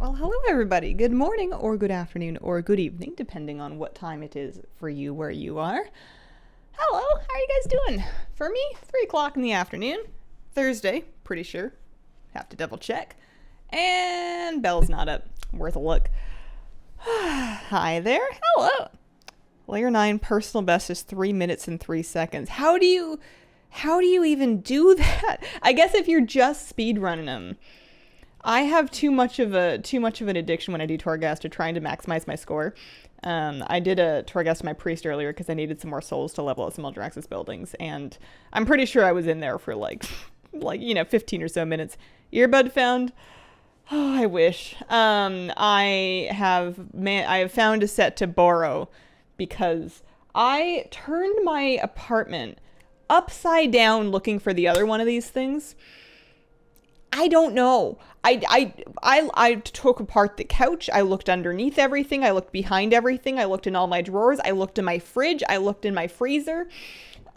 Well, hello everybody. Good morning or good afternoon or good evening, depending on what time it is for you where you are. Hello, how are you guys doing? For me, 3 o'clock in the afternoon. Thursday, pretty sure. Have to double check. And Belle's not up. Worth a look. Hi there. Hello. Layer 9 personal best is 3 minutes and 3 seconds. How do you even do that? I guess if you're just speedrunning them. I have too much of an addiction when I do Torghast to trying to maximize my score. I did a Torghast to my priest earlier because I needed some more souls to level up some Elder Access buildings, and I'm pretty sure I was in there for like 15 or so minutes. Earbud found. Oh, I wish. I have found a set to borrow because I turned my apartment upside down looking for the other one of these things. I don't know. I took apart the couch. I looked underneath everything. I looked behind everything. I looked in all my drawers. I looked in my fridge. I looked in my freezer.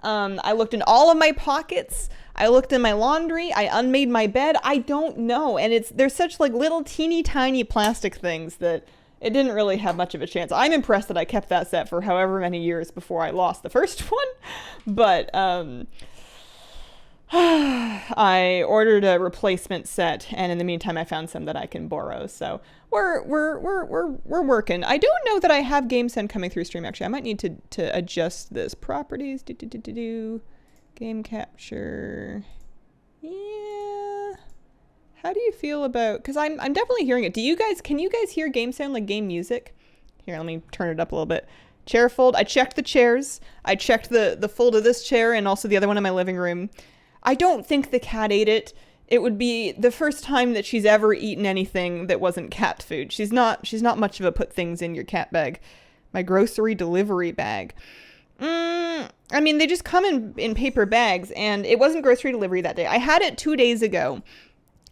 I looked in all of my pockets. I looked in my laundry. I unmade my bed. I don't know. And there's such like little teeny tiny plastic things that it didn't really have much of a chance. I'm impressed that I kept that set for however many years before I lost the first one. But I ordered a replacement set, and in the meantime, I found some that I can borrow. So we're working. I don't know that I have GameSend coming through stream. Actually, I might need to adjust this. Properties, game capture. Yeah. How do you feel about? Because I'm definitely hearing it. Can you guys hear GameSend like game music? Here, let me turn it up a little bit. Chair fold. I checked the chairs. I checked the fold of this chair and also the other one in my living room. I don't think the cat ate it. It would be the first time that she's ever eaten anything that wasn't cat food. She's not much of a put things in your cat bag. My grocery delivery bag. I mean, they just come in paper bags, and it wasn't grocery delivery that day. I had it 2 days ago,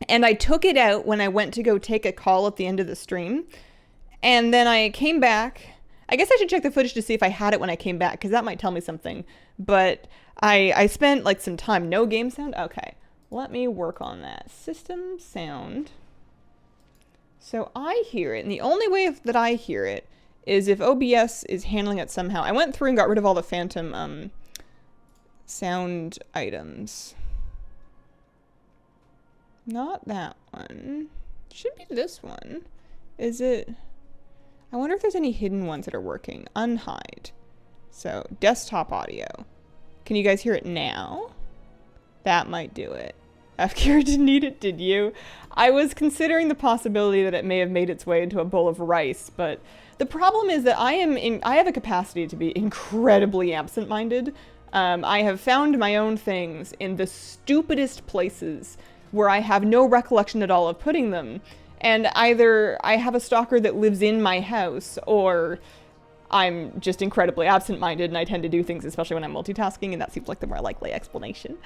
and I took it out when I went to go take a call at the end of the stream. And then I came back. I guess I should check the footage to see if I had it when I came back, because that might tell me something. But I spent like some time. No game sound? Okay. Let me work on that. System sound. So I hear it, and the only way that I hear it is if OBS is handling it somehow. I went through and got rid of all the phantom sound items. Not that one. Should be this one. Is it? I wonder if there's any hidden ones that are working. Unhide. So, desktop audio. Can you guys hear it now? That might do it. FKR didn't need it, did you? I was considering the possibility that it may have made its way into a bowl of rice, but the problem is that I have a capacity to be incredibly absent-minded. I have found my own things in the stupidest places where I have no recollection at all of putting them. And either I have a stalker that lives in my house, or I'm just incredibly absent-minded and I tend to do things, especially when I'm multitasking, and that seems like the more likely explanation.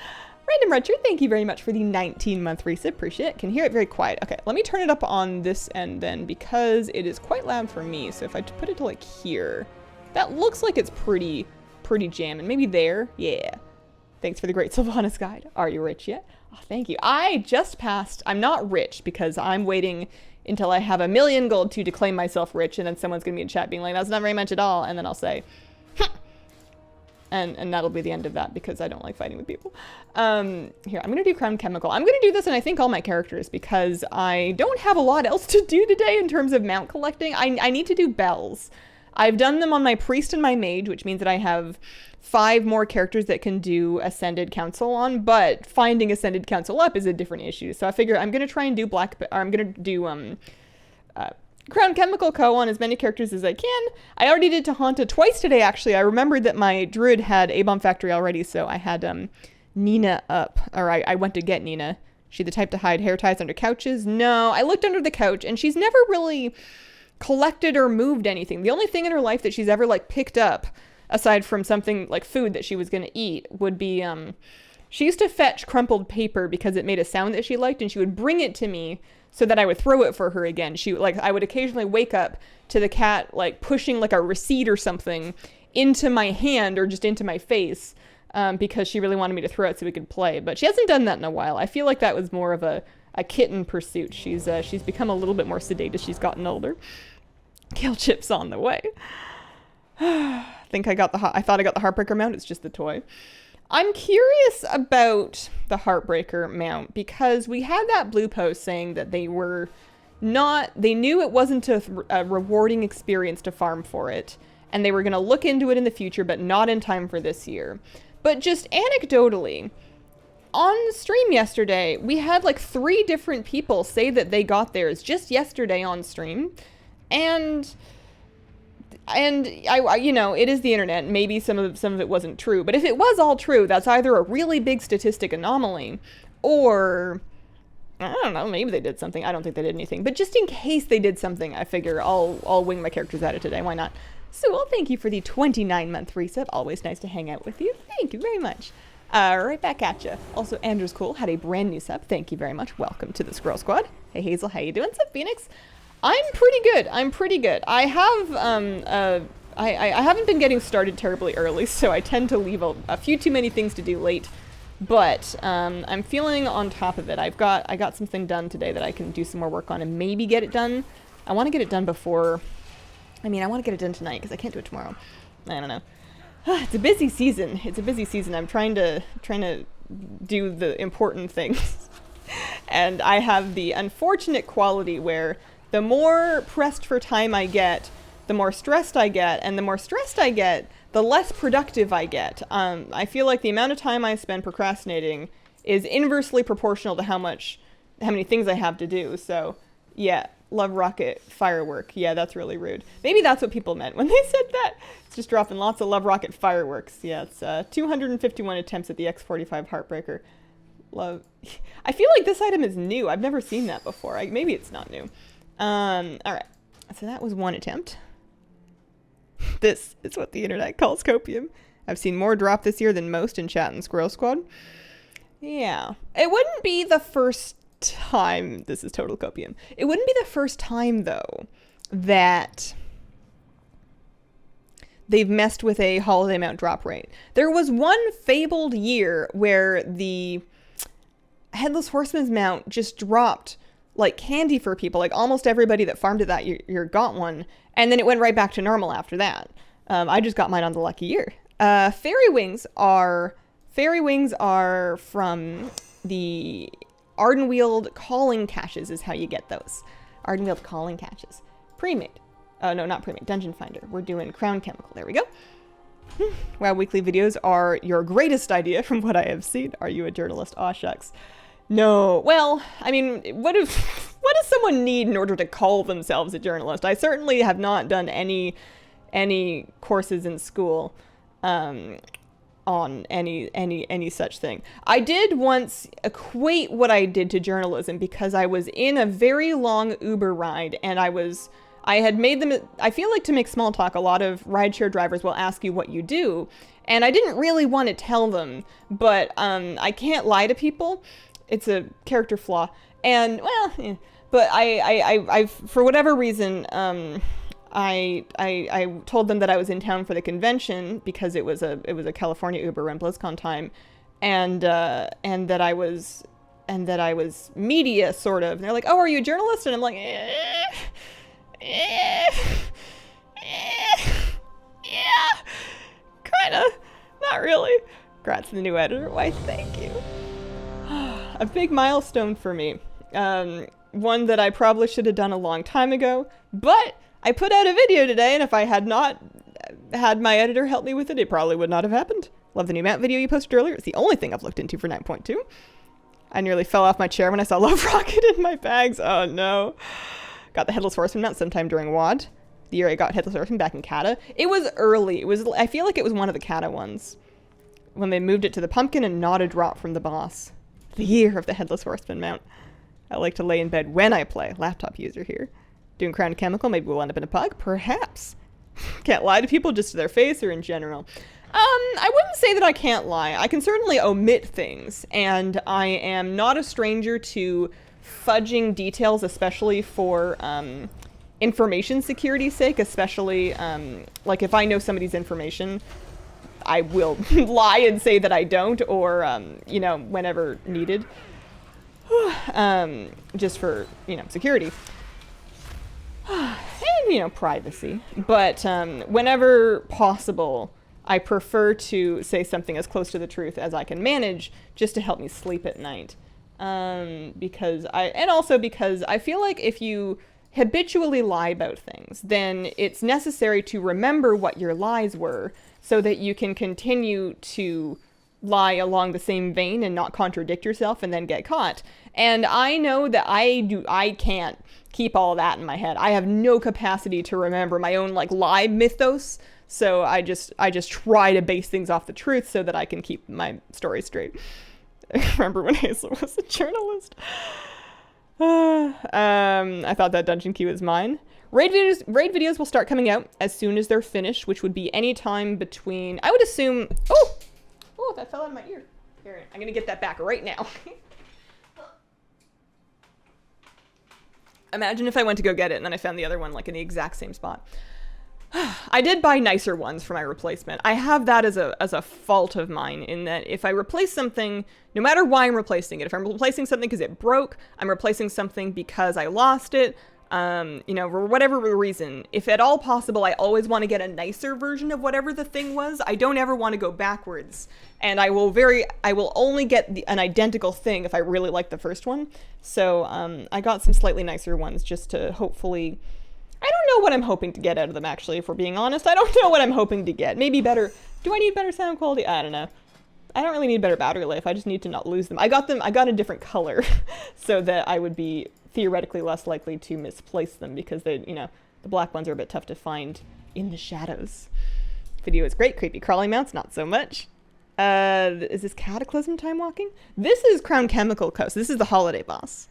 Random Retro, thank you very much for the 19-month resub. Appreciate it. Can hear it very quiet. Okay, let me turn it up on this end then, because it is quite loud for me. So if I put it to like here, that looks like it's pretty jamming. Maybe there. Yeah. Thanks for the great Sylvanas guide. Are you rich yet? Oh, thank you. I just passed. I'm not rich because I'm waiting until I have 1,000,000 gold to claim myself rich, and then someone's going to be in chat being like, that's not very much at all, and then I'll say, huh. And that'll be the end of that because I don't like fighting with people. Here, I'm going to do Crown Chemical. I'm going to do this, and I think all my characters, because I don't have a lot else to do today in terms of mount collecting. I need to do bells. I've done them on my priest and my mage, which means that I have 5 more characters that can do Ascended Council on, but finding Ascended Council up is a different issue. So I figure I'm going to try and do Crown Chemical Co. on as many characters as I can. I already did Tahanta twice today, actually. I remembered that my druid had A-Bomb Factory already, so I had Nina up. Or I went to get Nina. She the type to hide hair ties under couches? No, I looked under the couch, and she's never really collected or moved anything. The only thing in her life that she's ever like picked up, aside from something like food that she was going to eat, would be, she used to fetch crumpled paper because it made a sound that she liked, and she would bring it to me so that I would throw it for her again. I would occasionally wake up to the cat, like, pushing, like, a receipt or something into my hand or just into my face, because she really wanted me to throw it so we could play. But she hasn't done that in a while. I feel like that was more of a a kitten pursuit. She's become a little bit more sedate as she's gotten older. Kale chip's on the way. I thought I got the Heartbreaker mount. It's just the toy. I'm curious about the Heartbreaker mount because we had that blue post saying that they knew it wasn't a rewarding experience to farm for it, and they were going to look into it in the future, but not in time for this year. But just anecdotally, on stream yesterday, we had like 3 different people say that they got theirs just yesterday on stream, and I you know, it is the internet. Maybe some of it wasn't true, but if it was all true, that's either a really big statistic anomaly, or I don't know, maybe they did something. I don't think they did anything, but just in case they did something, I figure I'll wing my characters at it today. Why not? So, well, thank you for the 29-month reset. Always nice to hang out with you. Thank you very much. Right back at you. Also, Andrew's Cool had a brand new sub. Thank you very much. Welcome to the Squirrel Squad. Hey, Hazel, how you doing? What's up, Phoenix? I'm pretty good. I have, I haven't been getting started terribly early, so I tend to leave a few too many things to do late. But I'm feeling on top of it. I got something done today that I can do some more work on and maybe get it done. I want to get it done before. I want to get it done tonight because I can't do it tomorrow. I don't know. It's a busy season. I'm trying to do the important things, and I have the unfortunate quality where the more pressed for time I get, the more stressed I get, and the more stressed I get, the less productive I get. I feel like the amount of time I spend procrastinating is inversely proportional to how many things I have to do. So, yeah, love rocket firework. Yeah, that's really rude. Maybe that's what people meant when they said that. It's just dropping lots of love rocket fireworks. Yeah, it's 251 attempts at the X45 Heartbreaker. Love. I feel like this item is new. I've never seen that before. Maybe it's not new. All right. So that was one attempt. This is what the internet calls copium. I've seen more drop this year than most in chat and Squirrel Squad. Yeah. It wouldn't be the first time. This is total copium. It wouldn't be the first time, though, that they've messed with a holiday mount drop rate. There was one fabled year where the Headless Horseman's mount just dropped like candy for people. Like almost everybody that farmed it that year got one, and then it went right back to normal after that. I just got mine on the lucky year. Fairy wings are from the Ardenweald calling caches is how you get those. Ardenweald calling caches. Pre-made. Oh, no, not pre-made. Dungeon Finder. We're doing Crown Chemical. There we go. Wow, weekly videos are your greatest idea from what I have seen. Are you a journalist? Aw, shucks. No. Well, what does someone need in order to call themselves a journalist? I certainly have not done any courses in school on any such thing. I did once equate what I did to journalism because I was in a very long Uber ride and I had made them, I feel like to make small talk, a lot of rideshare drivers will ask you what you do, and I didn't really want to tell them, but I can't lie to people. It's a character flaw, and well, but I for whatever reason, I told them that I was in town for the convention because it was a California Uber around BlizzCon time, and that I was media sort of. And they're like, "Oh, are you a journalist?" And I'm like, yeah, kinda, not really. Congrats to the new editor. Why, thank you. A big milestone for me. One that I probably should have done a long time ago, but I put out a video today, and if I had not had my editor help me with it, it probably would not have happened. Love the new mount video you posted earlier. It's the only thing I've looked into for 9.2. I nearly fell off my chair when I saw Love Rocket in my bags. Oh no. Got the Headless Horseman mount sometime during WoD. The year I got Headless Horseman back in Kata. It was early. I feel like it was one of the Kata ones. When they moved it to the pumpkin and not a drop from the boss. The year of the Headless Horseman mount. I like to lay in bed when I play. Laptop user here. Doing Crown Chemical, maybe we'll end up in a pug. Perhaps. Can't lie to people just to their face or in general. I wouldn't say that I can't lie. I can certainly omit things, and I am not a stranger to fudging details, especially for information security's sake, especially like if I know somebody's information, I will lie and say that I don't, or you know, whenever needed. just for, security. And, privacy. But whenever possible, I prefer to say something as close to the truth as I can manage just to help me sleep at night. Because I feel like if you habitually lie about things, then it's necessary to remember what your lies were so that you can continue to lie along the same vein and not contradict yourself and then get caught. And I know that I can't keep all that in my head. I have no capacity to remember my own lie mythos. So I just try to base things off the truth so that I can keep my story straight. I remember when Hazel was a journalist. I thought that dungeon key was mine. Raid videos will start coming out as soon as they're finished, which would be any time between, I would assume, oh, that fell out of my ear. Here, I'm gonna get that back right now. Imagine if I went to go get it and then I found the other one in the exact same spot. I did buy nicer ones for my replacement. I have that as a fault of mine in that if I replace something, no matter why I'm replacing it, if I'm replacing something because it broke, I'm replacing something because I lost it, for whatever reason, if at all possible, I always want to get a nicer version of whatever the thing was. I don't ever want to go backwards. And I will only get an identical thing if I really like the first one. So, I got some slightly nicer ones just to hopefully, I don't know what I'm hoping to get out of them, actually, if we're being honest. I don't know what I'm hoping to get. Maybe better. Do I need better sound quality? I don't know. I don't really need better battery life. I just need to not lose them. I got a different color so that I would be theoretically less likely to misplace them because they, the black ones are a bit tough to find in the shadows. Video is great. Creepy crawling mounts, not so much. Is this Cataclysm time walking? This is Crown Chemical Coast. This is the holiday boss.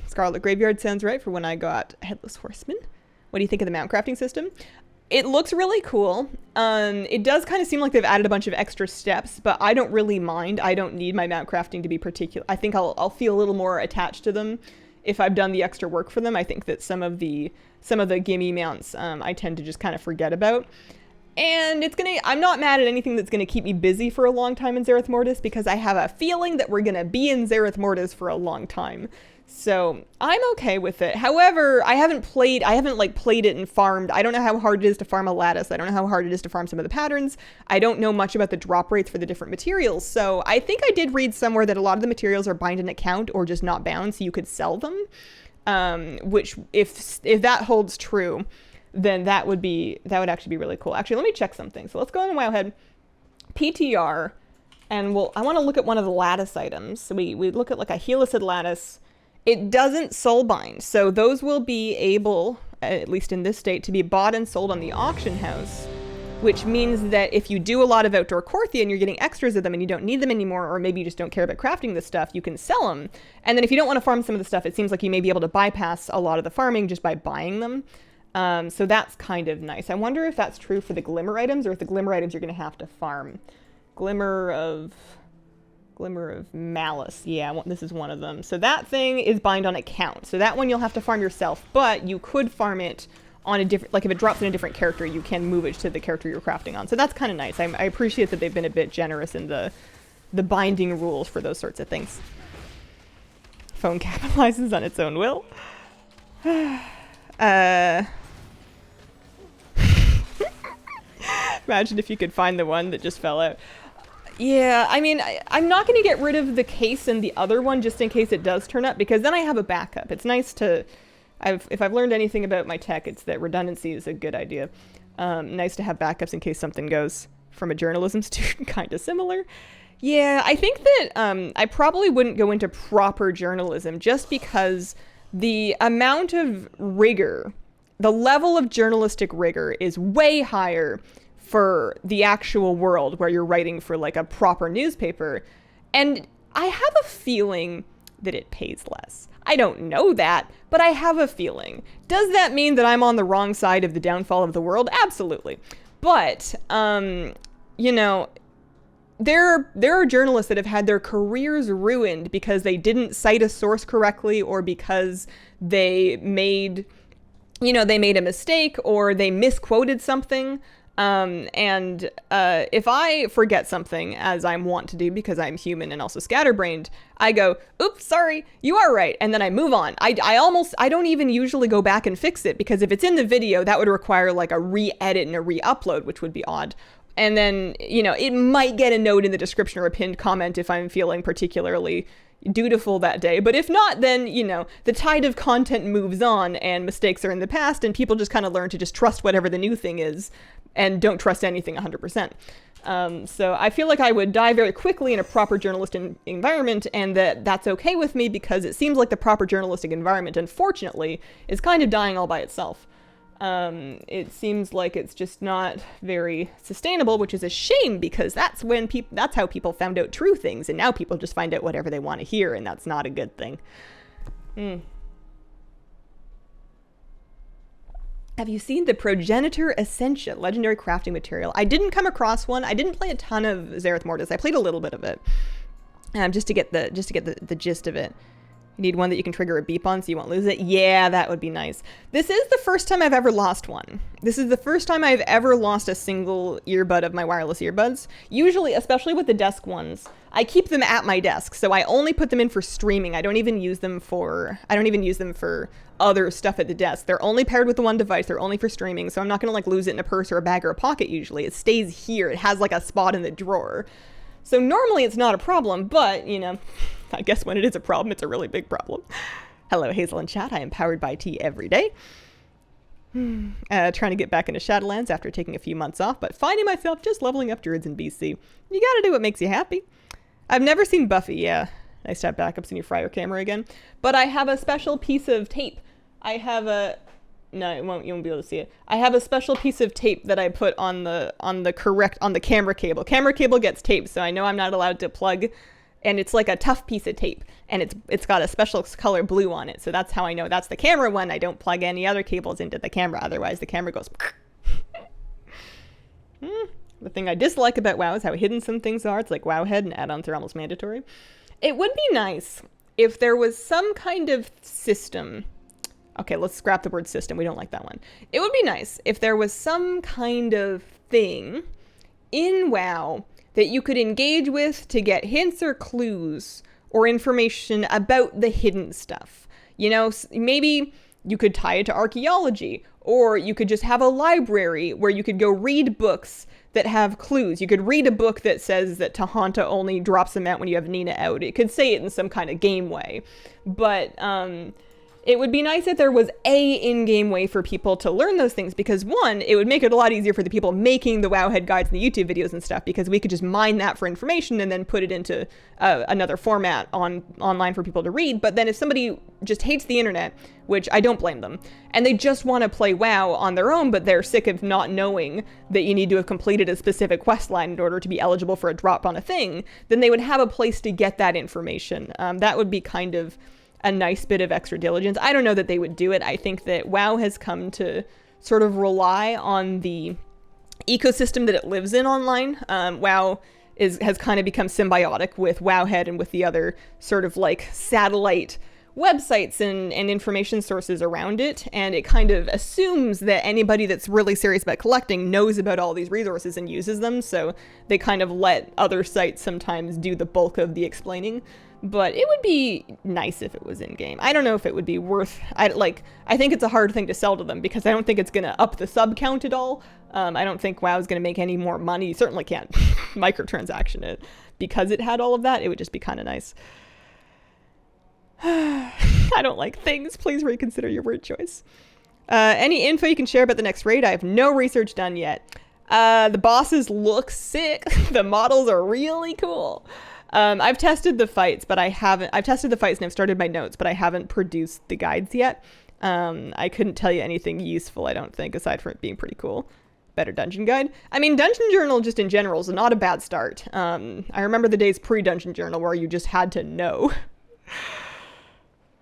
Scarlet Graveyard sounds right for when I got Headless Horseman. What do you think of the mount crafting system? It looks really cool. It does kind of seem like they've added a bunch of extra steps, but I don't really mind. I don't need my mount crafting to be particular. I think I'll feel a little more attached to them if I've done the extra work for them. I think that some of the gimme mounts I tend to just kind of forget about. And I'm not mad at anything that's gonna keep me busy for a long time in Zereth Mortis because I have a feeling that we're gonna be in Zereth Mortis for a long time. So I'm okay with it. However, I haven't played it and farmed. I don't know how hard it is to farm a lattice. I don't know how hard it is to farm some of the patterns. I don't know much about the drop rates for the different materials. So I think I did read somewhere that a lot of the materials are bind an account or just not bound, so you could sell them. Which if that holds true, then that would actually be really cool. Actually, let me check something. So let's go on Wowhead, PTR, and I want to look at one of the lattice items. So we look at a helicid lattice. It doesn't soul bind, so those will be able, at least in this state, to be bought and sold on the auction house, which means that if you do a lot of outdoor Korthia and you're getting extras of them and you don't need them anymore, or maybe you just don't care about crafting this stuff, you can sell them. And then if you don't want to farm some of the stuff, it seems like you may be able to bypass a lot of the farming just by buying them. So that's kind of nice. I wonder if that's true for the glimmer items, or if the glimmer items you're going to have to farm. Glimmer of Malice. Yeah, this is one of them. So that thing is bind on account. So that one you'll have to farm yourself, but you could farm it on a different, if it drops in a different character, you can move it to the character you're crafting on. So that's kind of nice. I appreciate that they've been a bit generous in the binding rules for those sorts of things. Phone capitalizes on its own will. Imagine if you could find the one that just fell out. Yeah, I mean, I'm not going to get rid of the case and the other one just in case it does turn up, because then I have a backup. It's nice to, if I've learned anything about my tech, it's that redundancy is a good idea. Nice to have backups in case something goes from a journalism student, kind of similar. Yeah, I think that I probably wouldn't go into proper journalism just because the amount of rigor, the level of journalistic rigor is way higher for the actual world where you're writing for a proper newspaper. And I have a feeling that it pays less. I don't know that, but I have a feeling. Does that mean that I'm on the wrong side of the downfall of the world? Absolutely. But, there are journalists that have had their careers ruined because they didn't cite a source correctly, or because they made a mistake, or they misquoted something. If I forget something, as I'm wont to do because I'm human and also scatterbrained, I go, oops, sorry, you are right. And then I move on. I don't even usually go back and fix it, because if it's in the video, that would require like a re-edit and a re-upload, which would be odd. And then, it might get a note in the description or a pinned comment if I'm feeling particularly dutiful that day. But if not, then, the tide of content moves on and mistakes are in the past, and people just kind of learn to just trust whatever the new thing is and don't trust anything 100%. So I feel like I would die very quickly in a proper journalistic environment, and that's okay with me, because it seems like the proper journalistic environment, unfortunately, is kind of dying all by itself. It seems like it's just not very sustainable, which is a shame, because that's how people found out true things, and now people just find out whatever they want to hear, and that's not a good thing. Have you seen the Progenitor Essentia legendary crafting material? I didn't come across one. I didn't play a ton of Zereth Mortis. I played a little bit of it, just to get the gist of it. You need one that you can trigger a beep on so you won't lose it. Yeah, that would be nice. This is the first time I've ever lost one. This is the first time I've ever lost a single earbud of my wireless earbuds. Usually, especially with the desk ones, I keep them at my desk, so I only put them in for streaming. I don't even use them for other stuff at the desk. They're only paired with the one device. They're only for streaming, so I'm not gonna lose it in a purse or a bag or a pocket usually. It stays here. It has a spot in the drawer. So normally it's not a problem, but, I guess when it is a problem, it's a really big problem. Hello, Hazel in chat. I am powered by tea every day. Trying to get back into Shadowlands after taking a few months off, but finding myself just leveling up druids in BC. You gotta do what makes you happy. I've never seen Buffy. Yeah, nice to have backups in your Fryer camera again. But I have a special piece of tape. No, you won't be able to see it. I have a special piece of tape that I put on the camera cable. Camera cable gets taped, so I know I'm not allowed to plug, and it's like a tough piece of tape, and it's got a special color blue on it, so that's how I know that's the camera one. I don't plug any other cables into the camera, otherwise the camera goes. The thing I dislike about WoW is how hidden some things are. It's like Wowhead and add-ons are almost mandatory. It would be nice if there was some kind of system. Okay, let's scrap the word system. We don't like that one. It would be nice if there was some kind of thing in WoW that you could engage with to get hints or clues or information about the hidden stuff. Maybe you could tie it to archaeology, or you could just have a library where you could go read books that have clues. You could read a book that says that Tahanta only drops them out when you have Nina out. It could say it in some kind of game way. But, it would be nice if there was a in-game way for people to learn those things, because one, it would make it a lot easier for the people making the Wowhead guides and the YouTube videos and stuff, because we could just mine that for information and then put it into another format online for people to read. But then if somebody just hates the internet, which I don't blame them, and they just want to play WoW on their own, but they're sick of not knowing that you need to have completed a specific quest line in order to be eligible for a drop on a thing, then they would have a place to get that information. That would be kind of a nice bit of extra diligence. I don't know that they would do it. I think that WoW has come to sort of rely on the ecosystem that it lives in online. WoW has kind of become symbiotic with Wowhead and with the other sort of satellite websites and information sources around it, and it kind of assumes that anybody that's really serious about collecting knows about all these resources and uses them, so they kind of let other sites sometimes do the bulk of the explaining. But it would be nice if it was in-game. I don't know if it would be worth... I think it's a hard thing to sell to them, because I don't think it's going to up the sub count at all. I don't think WoW is going to make any more money. You certainly can't microtransaction it. Because it had all of that, it would just be kind of nice. I don't like things. Please reconsider your word choice. Any info you can share about the next raid? I have no research done yet. The bosses look sick. The models are really cool. I've tested the fights, but I've tested the fights and I've started my notes, but I haven't produced the guides yet. I couldn't tell you anything useful, I don't think, aside from it being pretty cool. Better dungeon guide. I mean, Dungeon Journal just in general is not a bad start. I remember the days pre-Dungeon Journal where you just had to know.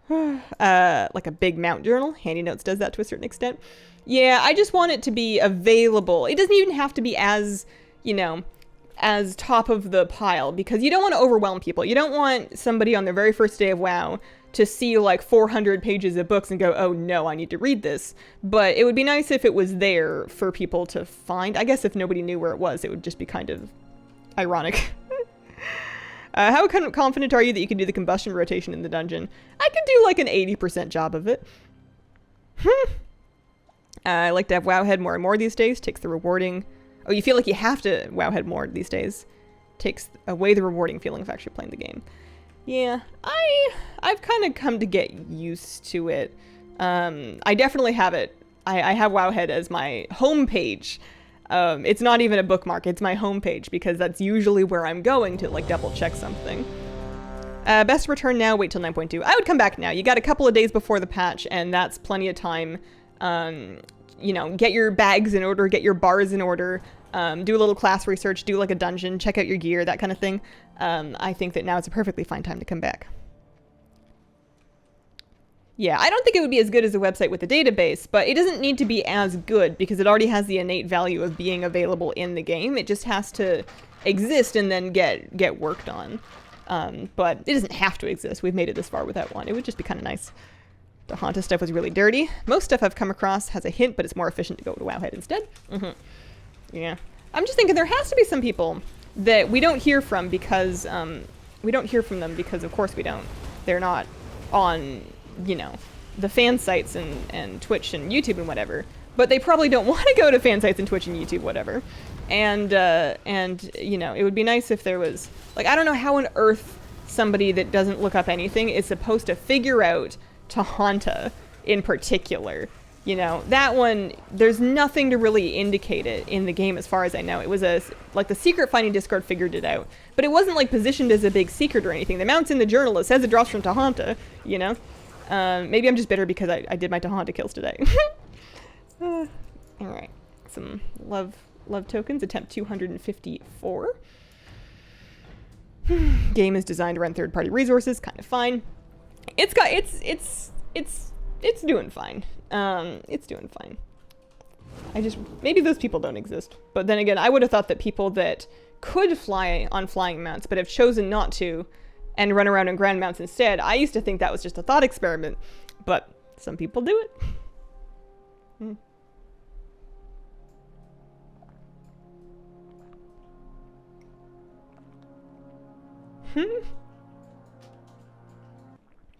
Like a big mount journal. Handy Notes does that to a certain extent. Yeah, I just want it to be available. It doesn't even have to be as, as top of the pile, because you don't want to overwhelm people. You don't want somebody on their very first day of WoW to see like 400 pages of books and go, oh no, I need to read this. But it would be nice if it was there for people to find. I guess if nobody knew where it was, it would just be kind of ironic. How confident are you that you can do the combustion rotation in the dungeon? I could do like an 80% job of it. I like to have Wowhead more and more these days. Takes the rewarding... Oh, you feel like you have to Wowhead more these days. Takes away the rewarding feeling of actually playing the game. Yeah, I've kind of come to get used to it. I definitely have it. I have Wowhead as my homepage. It's not even a bookmark, it's my homepage, because that's usually where I'm going to like double check something. Best return now, wait till 9.2. I would come back now. You got a couple of days before the patch, and that's plenty of time. You know, get your bags in order, get your bars in order, do a little class research, do like a dungeon, check out your gear, that kind of thing. I think that now is a perfectly fine time to come back. Yeah, I don't think it would be as good as a website with a database, but it doesn't need to be as good because it already has the innate value of being available in the game. It just has to exist and then get worked on. But it doesn't have to exist. We've made it this far without one. It would just be kind of nice. The Haunted stuff was really dirty. Most stuff I've come across has a hint, but it's more efficient to go to Wowhead instead. Yeah. I'm just thinking there has to be some people that we don't hear from because, of course we don't. They're not on, you know, the fan sites and Twitch and YouTube and whatever. But they probably don't want to go to fan sites and Twitch and YouTube, whatever. And, you know, it would be nice if there was, like, I don't know how on earth somebody that doesn't look up anything is supposed to figure out Tahanta in particular. You know, that one, there's nothing to really indicate it in the game as far as I know. It was like the secret finding Discord figured it out. But it wasn't like positioned as a big secret or anything. The mount's in the journal. It says it drops from Tahanta, you know? Maybe I'm just bitter because I did my Tahanta kills today. Alright. Some love tokens. Attempt 254. Game is designed around third-party resources. Kind of fine. It's doing fine. It's doing fine. Maybe those people don't exist. But then again, I would have thought that people that could fly on flying mounts but have chosen not to and run around on ground mounts instead, I used to think that was just a thought experiment. But some people do it.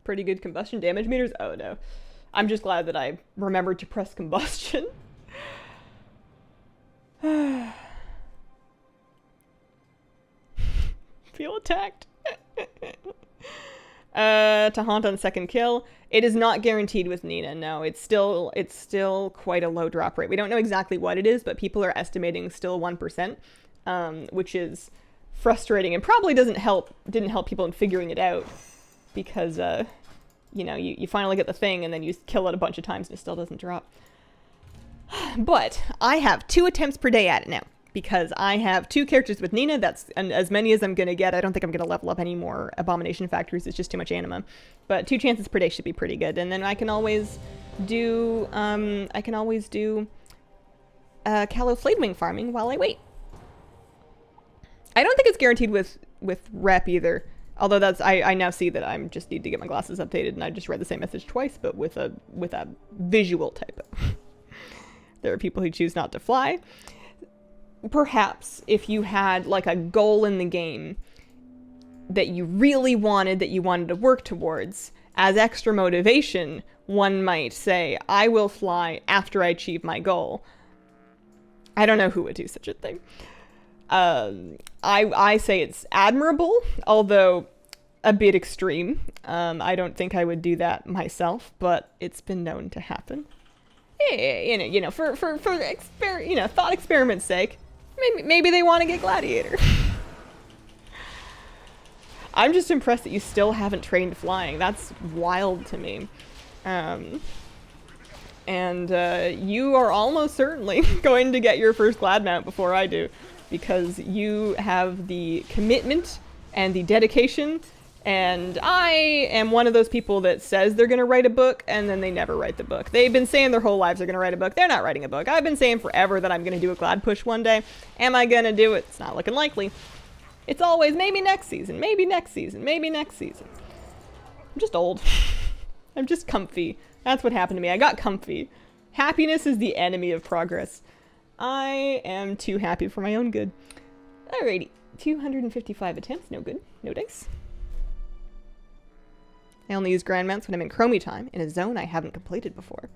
Pretty good combustion damage meters? Oh no. I'm just glad that I remembered to press combustion. Feel attacked. Tahanta on second kill. It is not guaranteed with Nina, no. It's still quite a low drop rate. We don't know exactly what it is, but people are estimating still 1%, which is frustrating and probably didn't help people in figuring it out. Because, you know, you finally get the thing and then you kill it a bunch of times and it still doesn't drop. But I have 2 attempts per day at it now. Because I have 2 characters with Nina. That's as many as I'm going to get. I don't think I'm going to level up any more Abomination Factories. It's just too much anima. But 2 chances per day should be pretty good. And then I can always do, Callow Fladewing farming while I wait. I don't think it's guaranteed with rep either. Although I now see that I just need to get my glasses updated, and I just read the same message twice, but with a visual typo. There are people who choose not to fly. Perhaps if you had like a goal in the game that you really wanted, that you wanted to work towards, as extra motivation, one might say, I will fly after I achieve my goal. I don't know who would do such a thing. I say it's admirable, although a bit extreme. I don't think I would do that myself, but it's been known to happen. You know, for thought experiment's sake, maybe they want to get Gladiator. I'm just impressed that you still haven't trained flying. That's wild to me. And you are almost certainly going to get your first Glad mount before I do. Because you have the commitment and the dedication And I am one of those people that says they're going to write a book, and then they never write the book. They've been saying their whole lives they're going to write a book. They're not writing a book. I've been saying forever that I'm going to do a Glad push one day. Am I going to do it? It's not looking likely. It's always maybe next season, maybe next season, maybe next season. I'm just old. I'm just comfy. That's what happened to me. I got comfy. Happiness is the enemy of progress. I am too happy for my own good. Alrighty. 255 attempts. No good. No dice. I only use grand mounts when I'm in chromie time, in a zone I haven't completed before.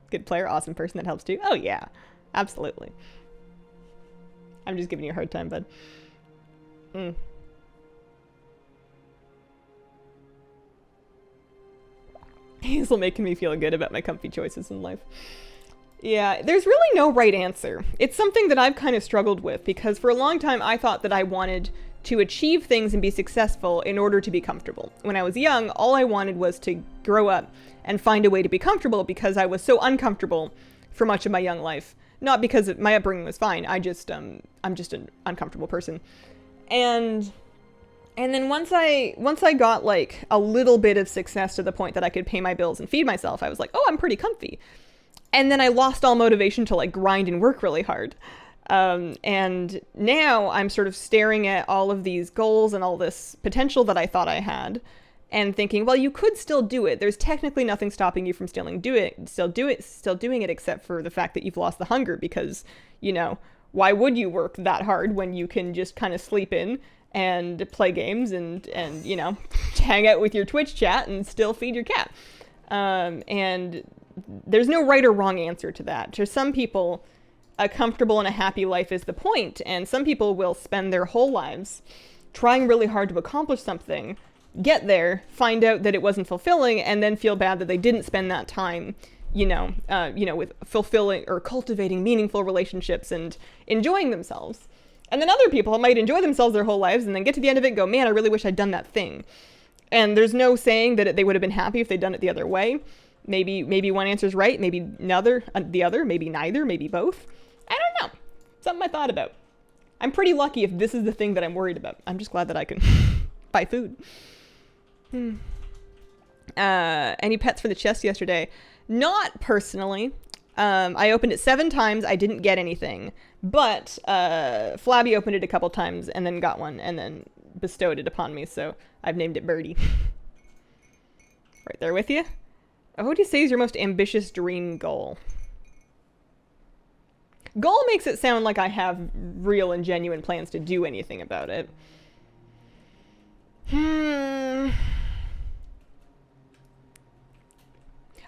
Good player, awesome person, that helps too. Oh yeah, absolutely. I'm just giving you a hard time, bud. Hazel making me feel good about my comfy choices in life. Yeah, there's really no right answer. It's something that I've kind of struggled with, because for a long time I thought that I wanted to achieve things and be successful in order to be comfortable. When I was young, all I wanted was to grow up and find a way to be comfortable, because I was so uncomfortable for much of my young life. Not because my upbringing was fine. I'm just an uncomfortable person. And then once I got like a little bit of success to the point that I could pay my bills and feed myself, I was like, oh, I'm pretty comfy. And then I lost all motivation to like grind and work really hard. And now I'm sort of staring at all of these goals and all this potential that I thought I had, and thinking, well, you could still do it. There's technically nothing stopping you from still doing it, except for the fact that you've lost the hunger, because, you know, why would you work that hard when you can just kind of sleep in and play games and you know, hang out with your Twitch chat and still feed your cat? And there's no right or wrong answer to that. To some people, a comfortable and a happy life is the point, and some people will spend their whole lives trying really hard to accomplish something, get there, find out that it wasn't fulfilling, and then feel bad that they didn't spend that time, with fulfilling or cultivating meaningful relationships and enjoying themselves. And then other people might enjoy themselves their whole lives and then get to the end of it and go, man, I really wish I'd done that thing. And there's no saying that they would have been happy if they'd done it the other way. Maybe one answer's right, maybe the other, maybe neither, maybe both. I don't know. Something I thought about. I'm pretty lucky if this is the thing that I'm worried about. I'm just glad that I can buy food. Any pets for the chest yesterday? Not personally. I opened it 7 times. I didn't get anything. But Flabby opened it a couple times and then got one and then bestowed it upon me. So I've named it Birdie. Right there with you. What would you say is your most ambitious dream goal? Goal makes it sound like I have real and genuine plans to do anything about it.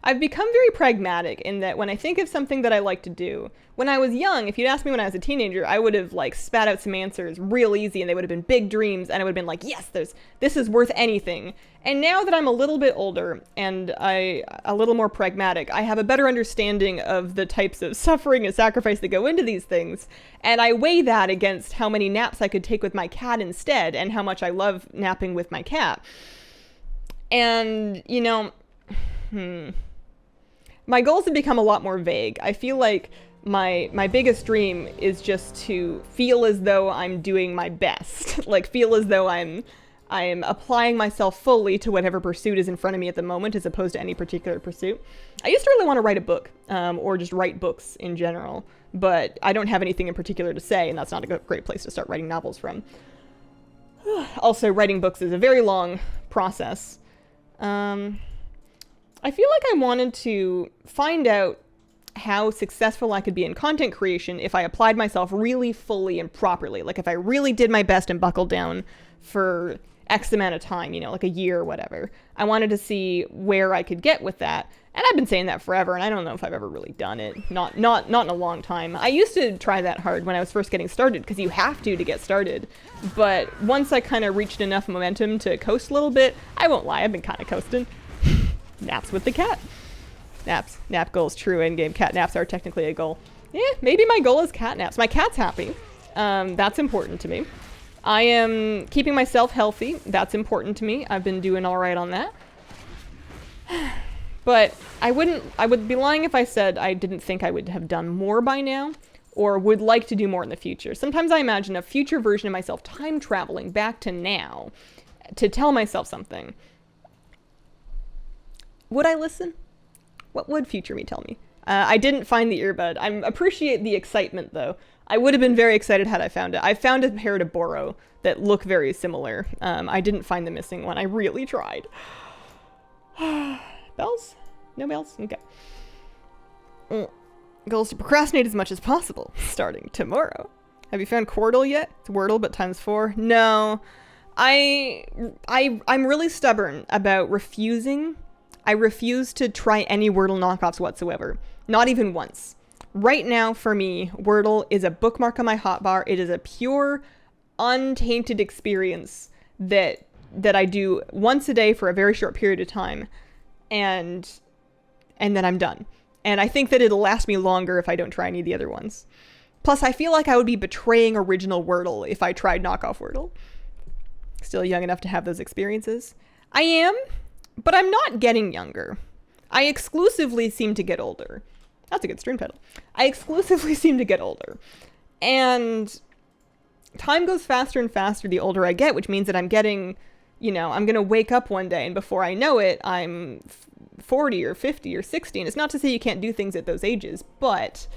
I've become very pragmatic in that when I think of something that I like to do, when I was young, if you'd asked me when I was a teenager, I would have like spat out some answers real easy, and they would have been big dreams, and I would have been like, yes, this is worth anything. And now that I'm a little bit older and a little more pragmatic, I have a better understanding of the types of suffering and sacrifice that go into these things. And I weigh that against how many naps I could take with my cat instead, and how much I love napping with my cat. And, you know, my goals have become a lot more vague. I feel like my biggest dream is just to feel as though I'm doing my best. Like, feel as though I'm applying myself fully to whatever pursuit is in front of me at the moment, as opposed to any particular pursuit. I used to really want to write a book, or just write books in general, but I don't have anything in particular to say, and that's not a great place to start writing novels from. Also, writing books is a very long process. I feel like I wanted to find out how successful I could be in content creation if I applied myself really fully and properly. Like if I really did my best and buckled down for X amount of time, you know, like a year or whatever. I wanted to see where I could get with that. And I've been saying that forever, and I don't know if I've ever really done it. Not in a long time. I used to try that hard when I was first getting started, because you have to get started. But once I kind of reached enough momentum to coast a little bit, I won't lie, I've been kind of coasting. Naps with the cat. Nap goals, true in-game cat naps are technically a goal. Yeah, maybe my goal is cat naps. My cat's happy. That's important to me. I am keeping myself healthy. That's important to me. I've been doing all right on that. But I would be lying if I said I didn't think I would have done more by now, or would like to do more in the future. Sometimes I imagine a future version of myself time traveling back to now to tell myself something. Would I listen? What would future me tell me? I didn't find the earbud. I appreciate the excitement, though. I would have been very excited had I found it. I found a pair to borrow that look very similar. I didn't find the missing one. I really tried. Bells? No bells? Okay. Goals to procrastinate as much as possible, starting tomorrow. Have you found Quordle yet? It's Wordle, but times 4. No. I'm really stubborn about refusing. I refuse to try any Wordle knockoffs whatsoever. Not even once. Right now, for me, Wordle is a bookmark on my hotbar. It is a pure, untainted experience that I do once a day for a very short period of time, and then I'm done. And I think that it'll last me longer if I don't try any of the other ones. Plus, I feel like I would be betraying original Wordle if I tried knockoff Wordle. Still young enough to have those experiences. I am, but I'm not getting younger. I exclusively seem to get older. That's a good stream title. I exclusively seem to get older. And time goes faster and faster the older I get, which means that I'm getting, I'm going to wake up one day and before I know it, I'm 40 or 50 or 60. And it's not to say you can't do things at those ages, but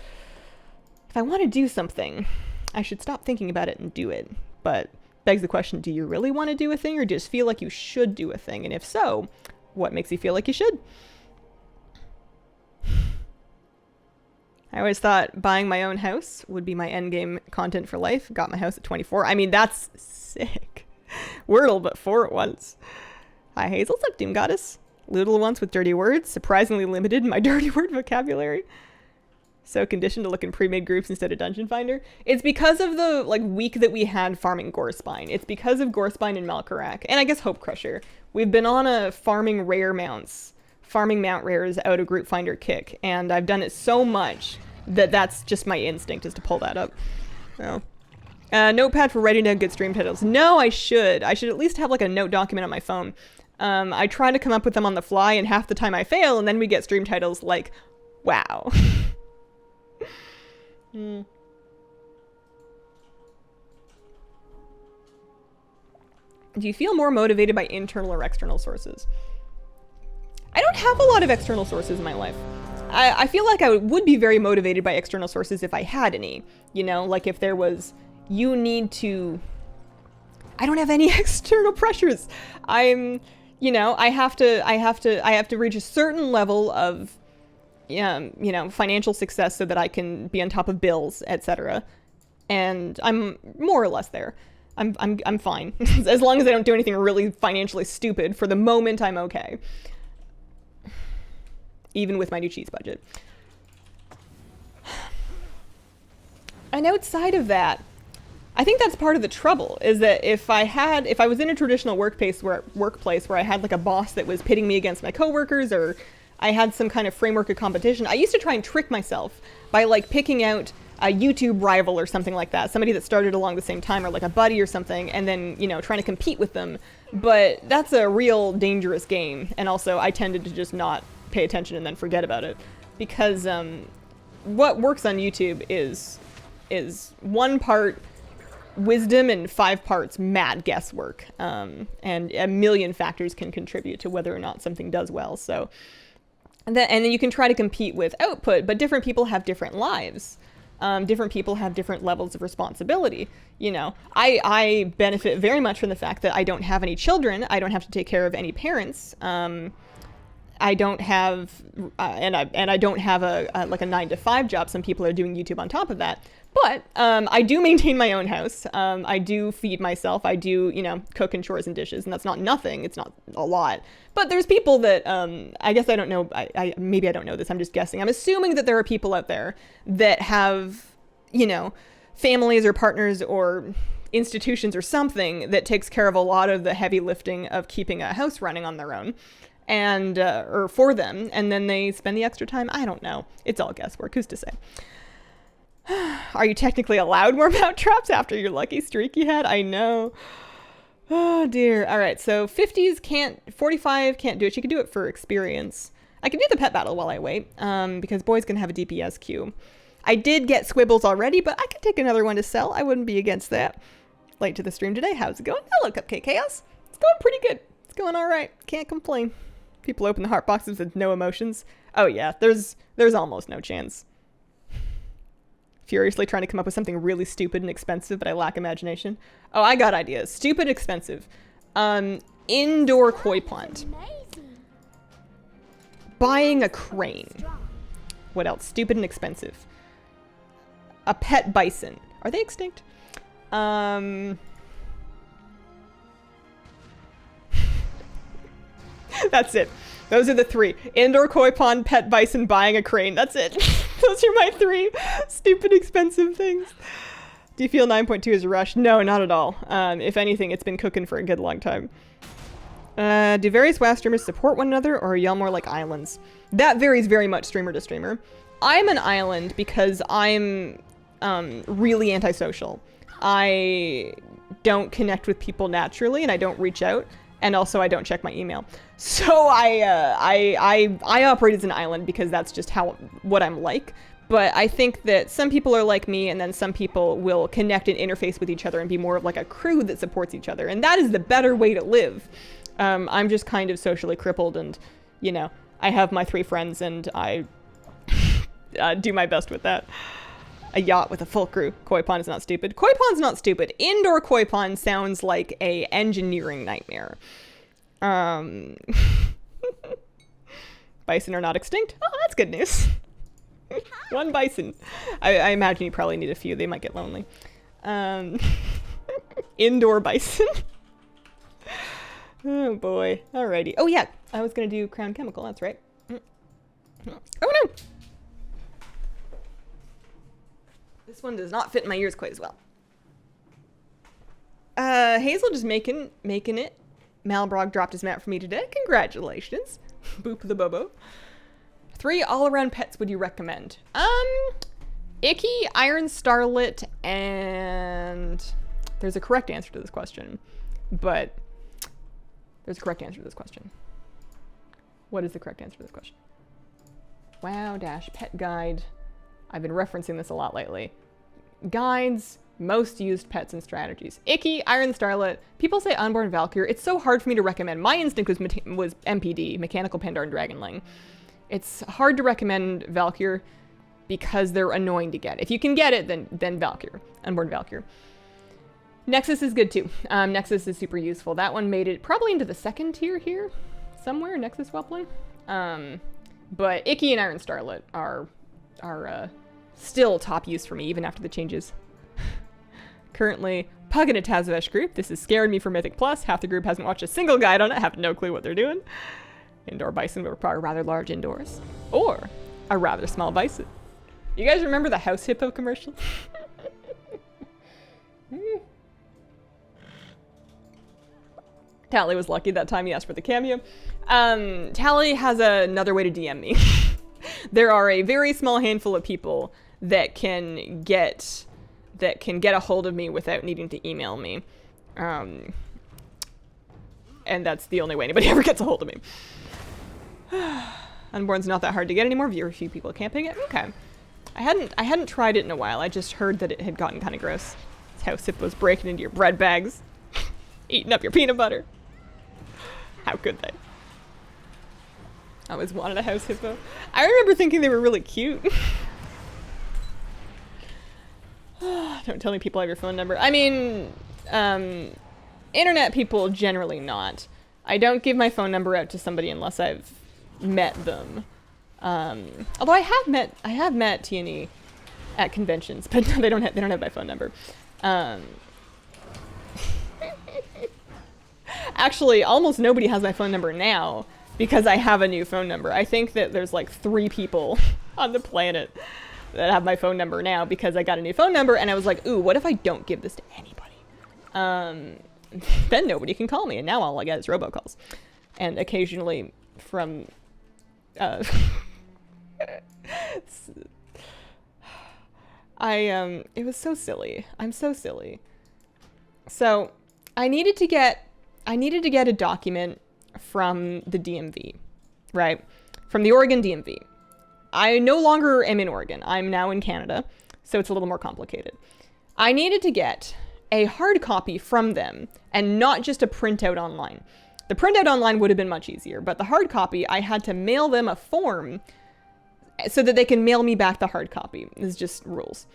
if I want to do something, I should stop thinking about it and do it. But begs the question, do you really want to do a thing or just feel like you should do a thing? And if so, what makes you feel like you should? I always thought buying my own house would be my endgame content for life. Got my house at 24. I mean, that's sick. Wordle, but 4 at once. Hi, Hazel. What's up, Doom Goddess? Little once with dirty words. Surprisingly limited in my dirty word vocabulary. So conditioned to look in pre-made groups instead of Dungeon Finder. It's because of the week that we had farming Gorespine. It's because of Gorespine and Malkarak. And I guess Hope Crusher. We've been on a farming mount rares out of group finder kick. And I've done it so much that that's just my instinct is to pull that up. So, notepad for writing down good stream titles. No, I should. I should at least have a note document on my phone. I try to come up with them on the fly, and half the time I fail, and then we get stream titles like, wow. Do you feel more motivated by internal or external sources? I don't have a lot of external sources in my life. I feel like I would be very motivated by external sources if I had any. If there was, you need to... I don't have any external pressures. I have to reach a certain level of, financial success so that I can be on top of bills, etc. And I'm more or less there. I'm fine. As long as I don't do anything really financially stupid, for the moment I'm okay. Even with my new cheese budget. And outside of that, I think that's part of the trouble, is that if I was in a traditional workplace where I had a boss that was pitting me against my coworkers, or I had some kind of framework of competition, I used to try and trick myself by picking out a YouTube rival or something like that, somebody that started along the same time, or a buddy or something, and then, trying to compete with them. But that's a real dangerous game, and also I tended to just not pay attention and then forget about it, because what works on YouTube is 1 part wisdom and 5 parts mad guesswork, and a million factors can contribute to whether or not something does well. So and then you can try to compete with output, but different people have different lives. Different people have different levels of responsibility. I benefit very much from the fact that I don't have any children. I don't have to take care of any parents. I don't have, and I don't have a 9-to-5 job. Some people are doing YouTube on top of that. But I do maintain my own house. I do feed myself. I do, cook and chores and dishes, and that's not nothing. It's not a lot. But there's people that, I guess I don't know. Maybe I don't know this. I'm just guessing. I'm assuming that there are people out there that have, families or partners or institutions or something that takes care of a lot of the heavy lifting of keeping a house running on their own. And or for them, and then they spend the extra time. I don't know. It's all guesswork. Who's to say? Are you technically allowed more mount traps after your lucky streak you had? I know. Oh dear. All right. So 50s can't. 45 can't do it. She could do it for experience. I can do the pet battle while I wait. Because boys can have a DPS queue. I did get squibbles already, but I could take another one to sell. I wouldn't be against that. Late to the stream today. How's it going? Hello, Cupcake Chaos. It's going pretty good. It's going all right. Can't complain. People open the heart boxes with no emotions. Oh yeah, there's almost no chance. Furiously trying to come up with something really stupid and expensive, but I lack imagination. Oh, I got ideas. Stupid, expensive. Indoor koi pond. Buying a crane. What else? Stupid and expensive. A pet bison. Are they extinct? That's it. Those are the three. Indoor koi pond, pet bison, buying a crane. That's it. Those are my three stupid expensive things. Do you feel 9.2 is a rush? No, not at all. If anything, it's been cooking for a good long time. Do various WoW streamers support one another, or are y'all more like islands? That varies very much streamer to streamer. I'm an island because I'm really antisocial. I don't connect with people naturally, and I don't reach out. And also, I don't check my email. So I operate as an island because that's just what I'm like. But I think that some people are like me, and then some people will connect and interface with each other and be more of like a crew that supports each other. And that is the better way to live. I'm just kind of socially crippled, and, you know, I have my 3 friends, and I do my best with that. A yacht with a full crew. Koi pond is not stupid. Koi pond's not stupid. Indoor koi pond sounds like a engineering nightmare. Bison are not extinct. Oh, that's good news. 1 bison. I imagine you probably need a few. They might get lonely. Indoor bison. Oh boy. Alrighty. Oh yeah, I was gonna do Crown Chemical. That's right. Oh no. This one does not fit in my ears quite as well. Hazel just making it. Malbrog dropped his map for me today. Congratulations. Boop the bobo. 3 all-around pets would you recommend? Icky, Iron Starlet, and there's a correct answer to this question. But there's a correct answer to this question. What is the correct answer to this question? WoW-pet guide. I've been referencing this a lot lately. Guides, most used pets and strategies. Icky, Iron Starlet. People say Unborn Valkyr. It's so hard for me to recommend. My instinct was MPD, Mechanical Pandaran Dragonling. It's hard to recommend Valkyr because they're annoying to get. If you can get it, then Valkyr, Unborn Valkyr. Nexus is good too. Nexus is super useful. That one made it probably into the 2nd tier here, somewhere, Nexus Whelpling. But Icky and Iron Starlet are still top use for me, even after the changes. Currently, Pug in a Tazavesh group. This has scared me for Mythic Plus. Half the group hasn't watched a single guide on it. Have no clue what they're doing. Indoor bison would require rather large indoors. Or a rather small bison. You guys remember the House Hippo commercial? Tally was lucky that time he asked for the cameo. Tally has another way to DM me. There are a very small handful of people that can get a hold of me without needing to email me. And that's the only way anybody ever gets a hold of me. Unborn's not that hard to get anymore. Very few people camping it. Okay. I hadn't tried it in a while. I just heard that it had gotten kind of gross. It's how Hippos breaking into your bread bags. Eating up your peanut butter. How could they? I always wanted a house hippo. I remember thinking they were really cute. Don't tell me people have your phone number. I mean, internet people generally not. I don't give my phone number out to somebody unless I've met them. Although I have met T&E at conventions, but they don't have my phone number. Actually, almost nobody has my phone number now because I have a new phone number. I think that there's like 3 people on the planet that have my phone number now because I got a new phone number and I was like, ooh, what if I don't give this to anybody? Then nobody can call me, and now all I get is robocalls. And occasionally from... it was so silly. I'm so silly. So, I needed to get a document from the DMV, right? From the Oregon DMV. I no longer am in Oregon. I'm now in Canada, so it's a little more complicated. I needed to get a hard copy from them and not just a printout online. The printout online would have been much easier, but the hard copy, I had to mail them a form so that they can mail me back the hard copy. It's just rules.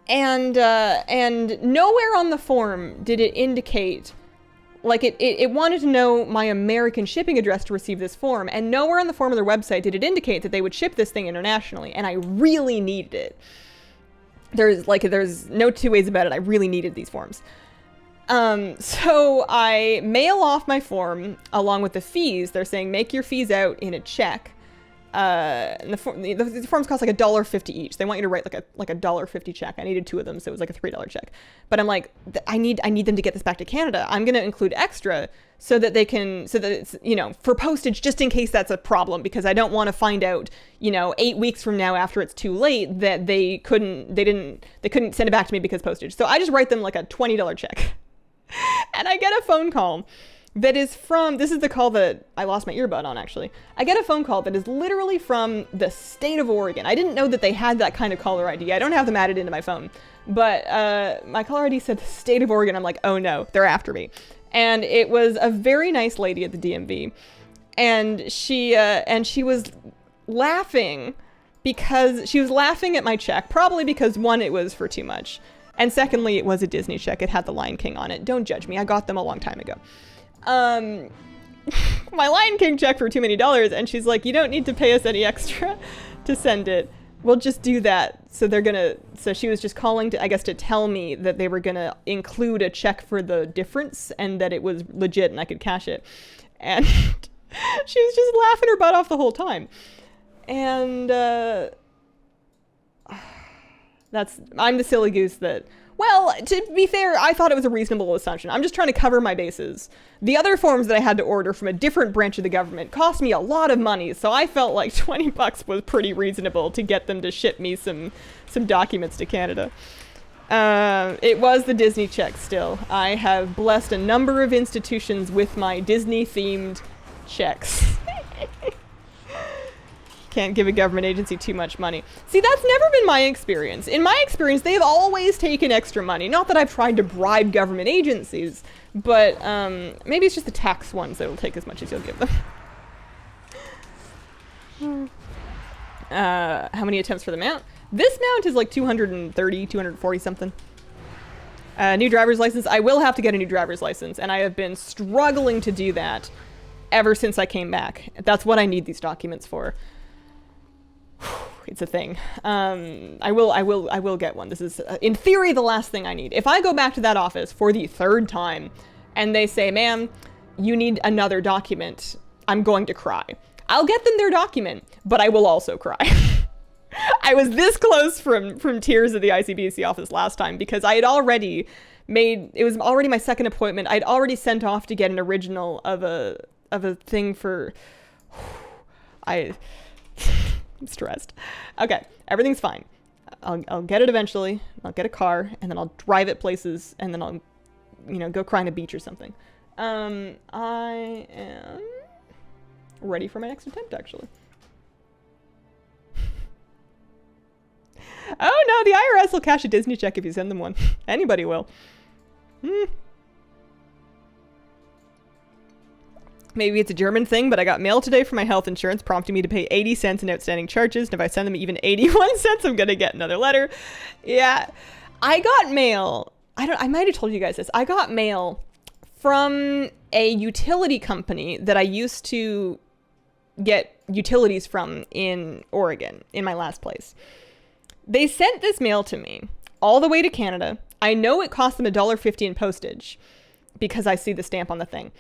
And nowhere on the form did it indicate, like it wanted to know my American shipping address to receive this form, and nowhere on the form of their website did it indicate that they would ship this thing internationally, and I really needed it. There's no two ways about it. I really needed these forms. So I mail off my form along with the fees. They're saying make your fees out in a check. And the forms cost like $1.50 each. They want you to write like a $1.50 check. I needed 2 of them, so it was like a $3 check. But I'm like, I need them to get this back to Canada. I'm gonna include extra so that it's, you know, for postage, just in case that's a problem, because I don't want to find out, you know, 8 weeks from now after it's too late that they couldn't send it back to me because postage. So I just write them like a $20 check. And I get a phone call that is from, this is the call that I lost my earbud on, actually. I get a phone call that is literally from the state of Oregon. I didn't know that they had that kind of caller ID. I don't have them added into my phone. But my caller ID said the state of Oregon. I'm like, oh no, they're after me. And it was a very nice lady at the DMV. And she was laughing because she was laughing at my check, probably because one, it was for too much. And secondly, it was a Disney check. It had the Lion King on it. Don't judge me. I got them a long time ago. My Lion King check for too many dollars, and she's like, you don't need to pay us any extra to send it. We'll just do that. So she was just calling to tell me that they were gonna include a check for the difference and that it was legit and I could cash it. And she was just laughing her butt off the whole time. And, I'm the silly goose that, well, to be fair, I thought it was a reasonable assumption. I'm just trying to cover my bases. The other forms that I had to order from a different branch of the government cost me a lot of money, so I felt like $20 was pretty reasonable to get them to ship me some documents to Canada. It was the Disney check still. I have blessed a number of institutions with my Disney-themed checks. Can't give a government agency too much money. See, that's never been my experience. In my experience, they've always taken extra money. Not that I've tried to bribe government agencies, but maybe it's just the tax ones that'll take as much as you'll give them. How many attempts for the mount? This mount is like 230, 240 something. New driver's license. I will have to get a new driver's license, and I have been struggling to do that ever since I came back. That's what I need these documents for. It's a thing. I will get one. This is, in theory, the last thing I need. If I go back to that office for the 3rd time and they say, ma'am, you need another document, I'm going to cry. I'll get them their document, but I will also cry. I was this close from tears at the ICBC office last time because I had already it was already my 2nd appointment. I'd already sent off to get an original of a thing for, I'm stressed. Okay, everything's fine. I'll get it eventually. I'll get a car, and then I'll drive it places, and then I'll, go cry on a beach or something. I am ready for my next attempt, actually. Oh no, the IRS will cash a Disney check if you send them one. Anybody will. Maybe it's a German thing, but I got mail today for my health insurance prompting me to pay 80 cents in outstanding charges. And if I send them even 81 cents, I'm going to get another letter. Yeah. I got mail. I might have told you guys this. I got mail from a utility company that I used to get utilities from in Oregon, in my last place. They sent this mail to me all the way to Canada. I know it cost them $1.50 in postage because I see the stamp on the thing.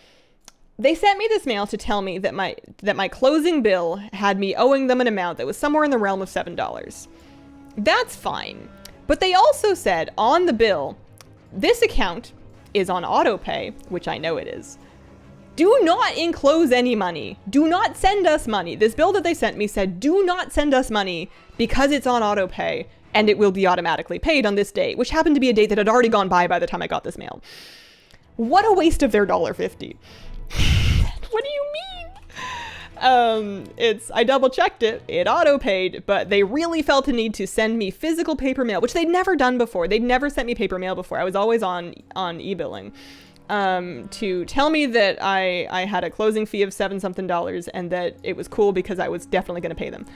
They sent me this mail to tell me that my closing bill had me owing them an amount that was somewhere in the realm of $7. That's fine. But they also said on the bill, this account is on auto pay, which I know it is. Do not enclose any money. Do not send us money. This bill that they sent me said, do not send us money because it's on auto pay and it will be automatically paid on this date, which happened to be a date that had already gone by the time I got this mail. What a waste of their $1.50. What do you mean? I double checked it. It auto paid, but they really felt a need to send me physical paper mail, which they'd never done before. They'd never sent me paper mail before. I was always on e-billing. To tell me that I had a closing fee of $7 something and that it was cool because I was definitely going to pay them.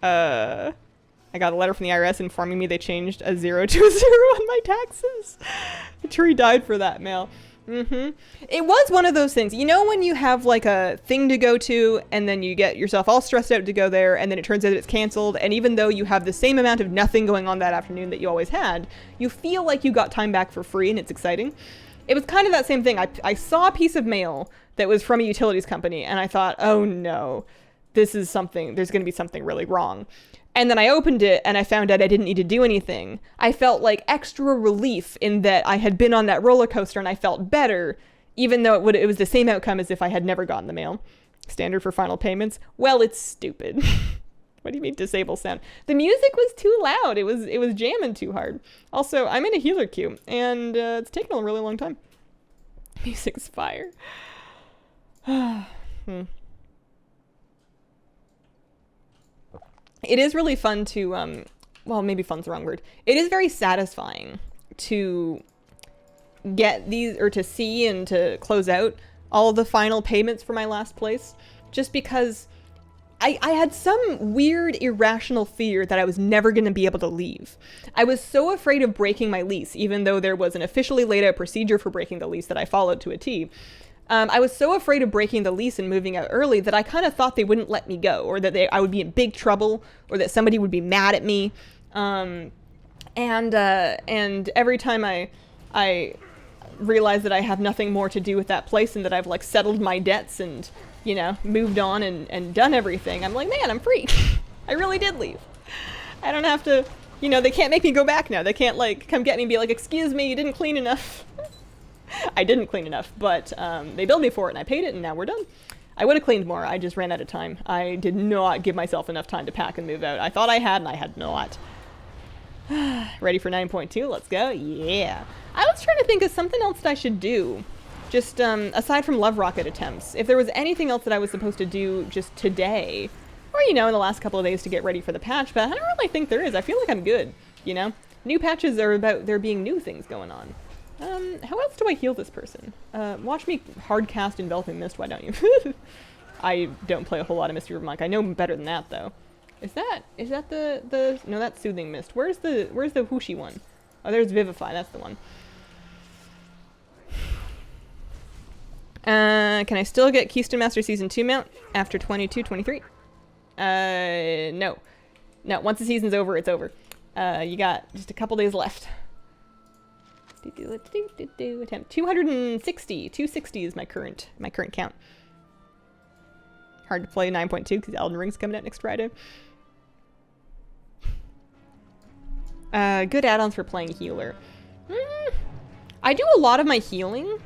I got a letter from the IRS informing me they changed a 0 to a 0 on my taxes. The tree died for that mail. It was one of those things. You know when you have like a thing to go to and then you get yourself all stressed out to go there and then it turns out it's canceled, and even though you have the same amount of nothing going on that afternoon that you always had, you feel like you got time back for free and it's exciting. It was kind of that same thing. I saw a piece of mail that was from a utilities company and I thought, oh no, this is something, there's going to be something really wrong. And then I opened it and I found out I didn't need to do anything. I felt like extra relief in that I had been on that roller coaster and I felt better, even though it was the same outcome as if I had never gotten the mail. Standard for final payments? Well, it's stupid. What do you mean disable sound? The music was too loud. It was jamming too hard. Also, I'm in a healer queue and it's taken a really long time. Music's fire. It is really fun to, well, maybe fun's the wrong word. It is very satisfying to get these, or to see and to close out all of the final payments for my last place, just because I had some weird, irrational fear that I was never going to be able to leave. I was so afraid of breaking my lease, even though there was an officially laid out procedure for breaking the lease that I followed to a T. I was so afraid of breaking the lease and moving out early that I kind of thought they wouldn't let me go, or that I would be in big trouble, or that somebody would be mad at me. And every time I realize that I have nothing more to do with that place and that I've like settled my debts and, you know, moved on and done everything, I'm like, man, I'm free. I really did leave. I don't have to, you know, they can't make me go back now. They can't like come get me and be like, excuse me, you didn't clean enough. I didn't clean enough, but they billed me for it and I paid it and now we're done. I would have cleaned more. I just ran out of time. I did not give myself enough time to pack and move out. I thought I had and I had not. Ready for 9.2? Let's go. Yeah. I was trying to think of something else that I should do. Just aside from love rocket attempts. If there was anything else that I was supposed to do just today, or, you know, in the last couple of days to get ready for the patch, but I don't really think there is. I feel like I'm good, you know? New patches are about there being new things going on. How else do I heal this person? Watch me hard cast Enveloping Mist, why don't you? I don't play a whole lot of Mystery of Monk. I know better than that, though. Is that the no, that's Soothing Mist. Where's the whooshy one? Oh, there's Vivify, that's the one. Can I still get Keystone Master Season 2 mount after 22-23? No. No, once the season's over, it's over. You got just a couple days left. Attempt 260. 260 is my current count. Hard to play 9.2 because Elden Ring's coming out next Friday. Good add-ons for playing healer. I do a lot of my healing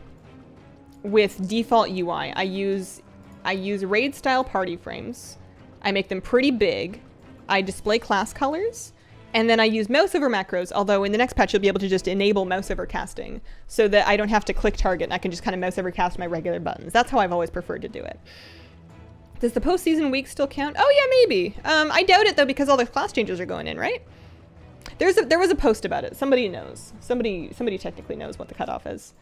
with default UI. I use raid style party frames. I make them pretty big. I display class colors. And then I use mouse over macros, although in the next patch you'll be able to just enable mouse over casting so that I don't have to click target and I can just kind of mouse over cast my regular buttons. That's how I've always preferred to do it. Does the postseason week still count? Oh yeah, maybe. I doubt it though because all the class changes are going in, right? There was a post about it. Somebody knows. Somebody technically knows what the cutoff is.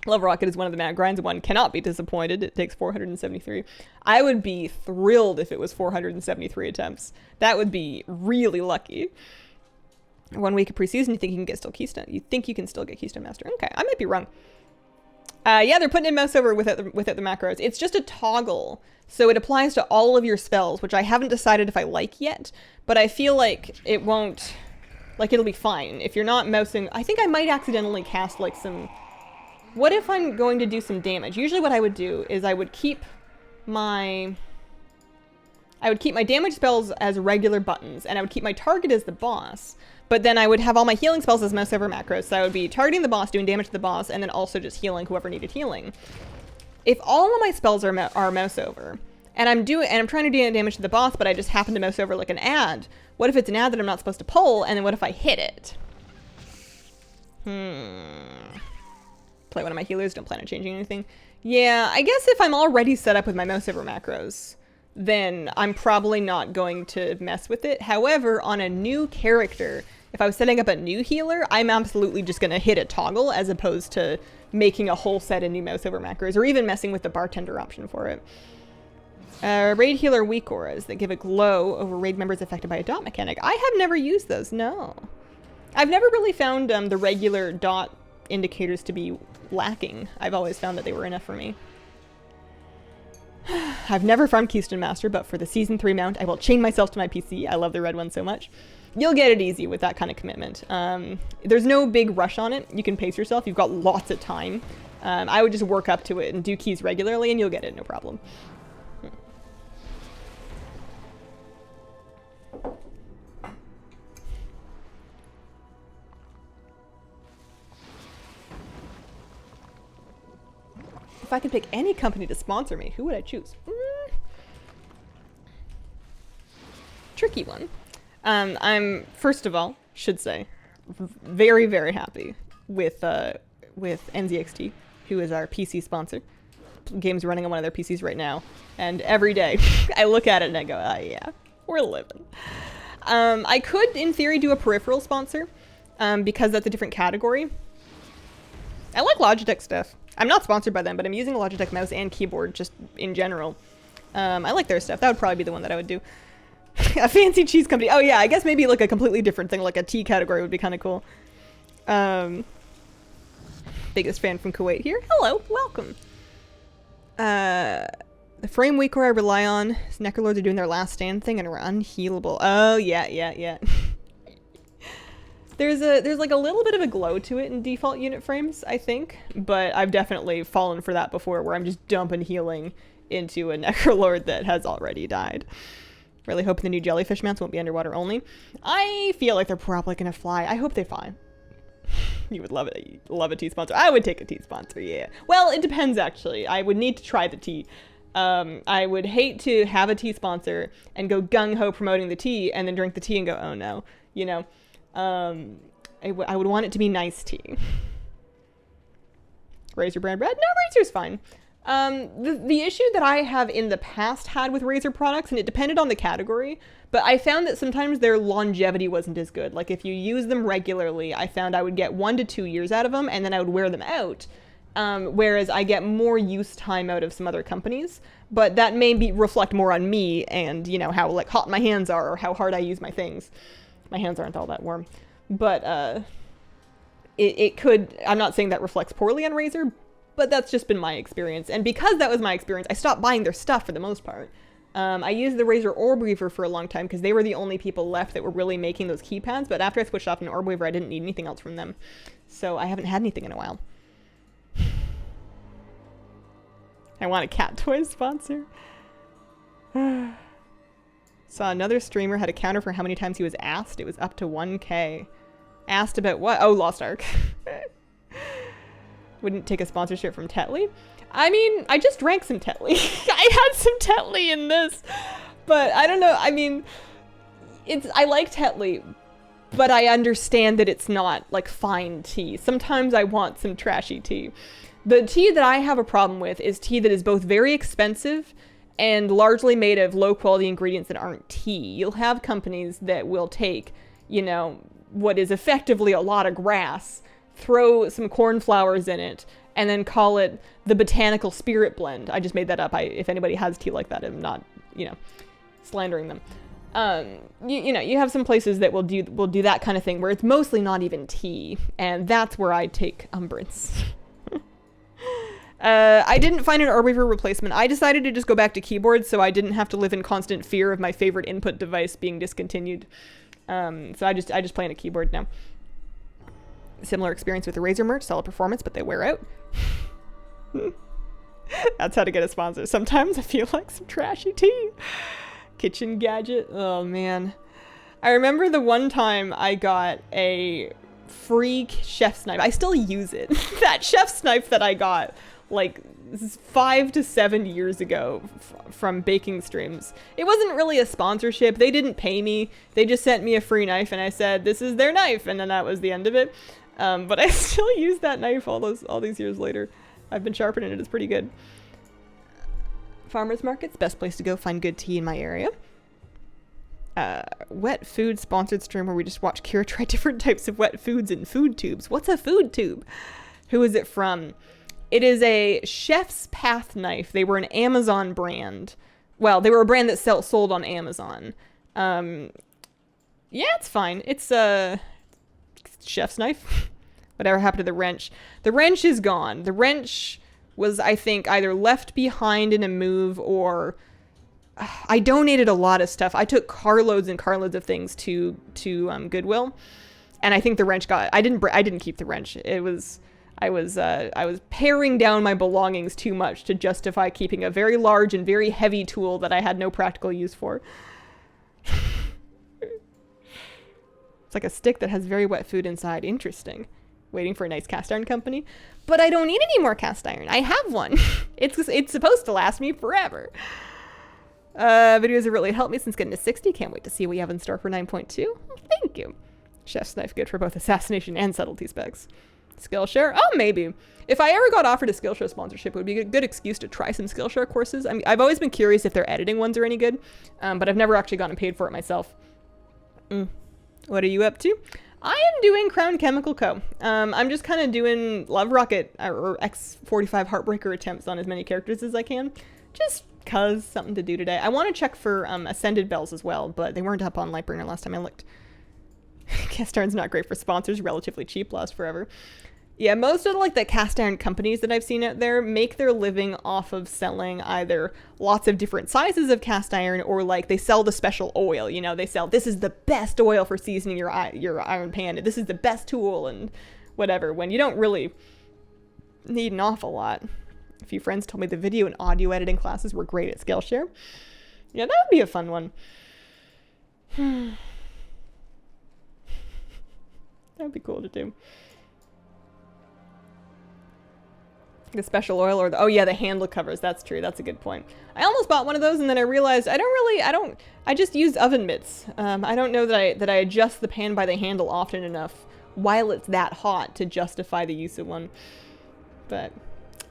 Love Rocket is one of the mad grinds. One cannot be disappointed. It takes 473. I would be thrilled if it was 473 attempts. That would be really lucky. 1 week of preseason, you think you can get still Keystone? You think you can still get Keystone Master? Okay, I might be wrong. Yeah, they're putting in mouse over without the macros. It's just a toggle, so it applies to all of your spells, which I haven't decided if I like yet, but I feel like it won't, like it'll be fine. If you're not mousing, I think I might accidentally cast like some, what if I'm going to do some damage? Usually what I would do is I would keep my damage spells as regular buttons, and I would keep my target as the boss, but then I would have all my healing spells as mouse over macros, so I would be targeting the boss, doing damage to the boss, and then also just healing whoever needed healing. If all of my spells are mouse over, and I'm trying to do damage to the boss, but I just happen to mouse over like an ad. What if it's an ad that I'm not supposed to pull, and then what if I hit it? Play one of my healers, don't plan on changing anything. Yeah, I guess if I'm already set up with my mouse over macros, then I'm probably not going to mess with it. However, on a new character, if I was setting up a new healer, I'm absolutely just going to hit a toggle as opposed to making a whole set of new mouse over macros, or even messing with the bartender option for it. Raid healer weak auras that give a glow over raid members affected by a dot mechanic. I have never used those, no. I've never really found the regular dot indicators to be lacking. I've always found that they were enough for me. I've never farmed Keystone Master, but for the Season 3 mount, I will chain myself to my PC. I love the red one so much. You'll get it easy with that kind of commitment. There's no big rush on it. You can pace yourself. You've got lots of time. I would just work up to it and do keys regularly, and you'll get it, no problem. If I could pick any company to sponsor me, who would I choose? Tricky one. I'm, first of all, should say, very, very happy with NZXT, who is our PC sponsor. Game's running on one of their PCs right now, and every day I look at it and I go, oh yeah, we're living. I could, in theory, do a peripheral sponsor, because that's a different category. I like Logitech stuff. I'm not sponsored by them, but I'm using a Logitech mouse and keyboard just in general. I like their stuff. That would probably be the one that I would do. A fancy cheese company. Oh yeah, I guess maybe like a completely different thing, like a tea category would be kind of cool. Biggest fan from Kuwait here. Hello, welcome. The frame weak where I rely on is Necrolords are doing their last stand thing and are unhealable. Oh yeah. There's like a little bit of a glow to it in default unit frames, I think, but I've definitely fallen for that before where I'm just dumping healing into a Necrolord that has already died. Really hoping the new jellyfish mounts won't be underwater only. I feel like they're probably gonna fly. I hope they fly. You would love it. Love a tea sponsor. I would take a tea sponsor, yeah. Well, it depends actually. I would need to try the tea. I would hate to have a tea sponsor and go gung-ho promoting the tea and then drink the tea and go, oh no, you know. I would want it to be nice tea. Razer brand bread? No, Razer's fine. The issue that I have in the past had with Razer products, and it depended on the category, but I found that sometimes their longevity wasn't as good. Like if you use them regularly, I found I would get 1 to 2 years out of them, and then I would wear them out. Whereas I get more use time out of some other companies, but that may reflect more on me and, you know, how like hot my hands are or how hard I use my things. My hands aren't all that warm, but it could, I'm not saying that reflects poorly on Razer, but that's just been my experience. And because that was my experience, I stopped buying their stuff for the most part. I used the Razer Orb Weaver for a long time because they were the only people left that were really making those keypads, but after I switched off an Orb Weaver, I didn't need anything else from them. So I haven't had anything in a while. I want a cat toy sponsor. Saw another streamer had a counter for how many times he was asked. It was up to 1K. Asked about what? Oh, Lost Ark. Wouldn't take a sponsorship from Tetley. I mean, I just drank some Tetley. I had some Tetley in this. But I don't know. I mean, I like Tetley, but I understand that it's not like fine tea. Sometimes I want some trashy tea. The tea that I have a problem with is tea that is both very expensive and largely made of low quality ingredients that aren't tea. You'll have companies that will take, you know, what is effectively a lot of grass, throw some cornflowers in it, and then call it the Botanical Spirit Blend. I just made that up. If anybody has tea like that, I'm not, you know, slandering them. You know, you have some places that will do that kind of thing where it's mostly not even tea, and that's where I take umbrance. I didn't find an Orb Weaver replacement. I decided to just go back to keyboards so I didn't have to live in constant fear of my favorite input device being discontinued. So I just play on a keyboard now. Similar experience with the Razer merch, solid performance, but they wear out. That's how to get a sponsor. Sometimes I feel like some trashy tea. Kitchen gadget. Oh man. I remember the one time I got a free chef's knife. I still use it. That chef's knife that I got like This is 5 to 7 years ago from baking streams. It wasn't really a sponsorship. They didn't pay me. They just sent me a free knife and I said, this is their knife. And then that was the end of it. But I still use that knife all these years later. I've been sharpening it. It's pretty good. Farmers markets, best place to go find good tea in my area. Wet food sponsored stream where we just watch Kira try different types of wet foods in food tubes. What's a food tube? Who is it from? It is a Chef's Path knife. They were an Amazon brand. Well, they were a brand that sold on Amazon. Yeah, it's fine. It's a chef's knife. Whatever happened to the wrench? The wrench is gone. The wrench was, I think, either left behind in a move or I donated a lot of stuff. I took carloads and carloads of things to Goodwill, and I think the wrench got. I didn't keep the wrench. I was paring down my belongings too much to justify keeping a very large and very heavy tool that I had no practical use for. It's like a stick that has very wet food inside. Interesting. Waiting for a nice cast iron company. But I don't need any more cast iron. I have one. It's supposed to last me forever. Videos have really helped me since getting to 60. Can't wait to see what you have in store for 9.2. Thank you. Chef's knife good for both assassination and subtlety specs. Skillshare? Oh, maybe. If I ever got offered a Skillshare sponsorship, it would be a good excuse to try some Skillshare courses. I mean, I've always been curious if their editing ones are any good, but I've never actually gotten paid for it myself. What are you up to? I am doing Crown Chemical Co. I'm just kind of doing Love Rocket or X45 Heartbreaker attempts on as many characters as I can. Just cause something to do today. I want to check for Ascended Bells as well, but they weren't up on Lightbringer last time I looked. Cast iron's not great for sponsors, relatively cheap, last forever. Yeah, most of the cast iron companies that I've seen out there make their living off of selling either lots of different sizes of cast iron or they sell the special oil. You know, they sell, this is the best oil for seasoning your iron pan. This is the best tool and whatever, when you don't really need an awful lot. A few friends told me the video and audio editing classes were great at Skillshare. Yeah, that would be a fun one. That would be cool to do. The special oil or oh yeah, the handle covers. That's true. That's a good point. I almost bought one of those and then I realized I just use oven mitts. I don't know that I adjust the pan by the handle often enough while it's that hot to justify the use of one. But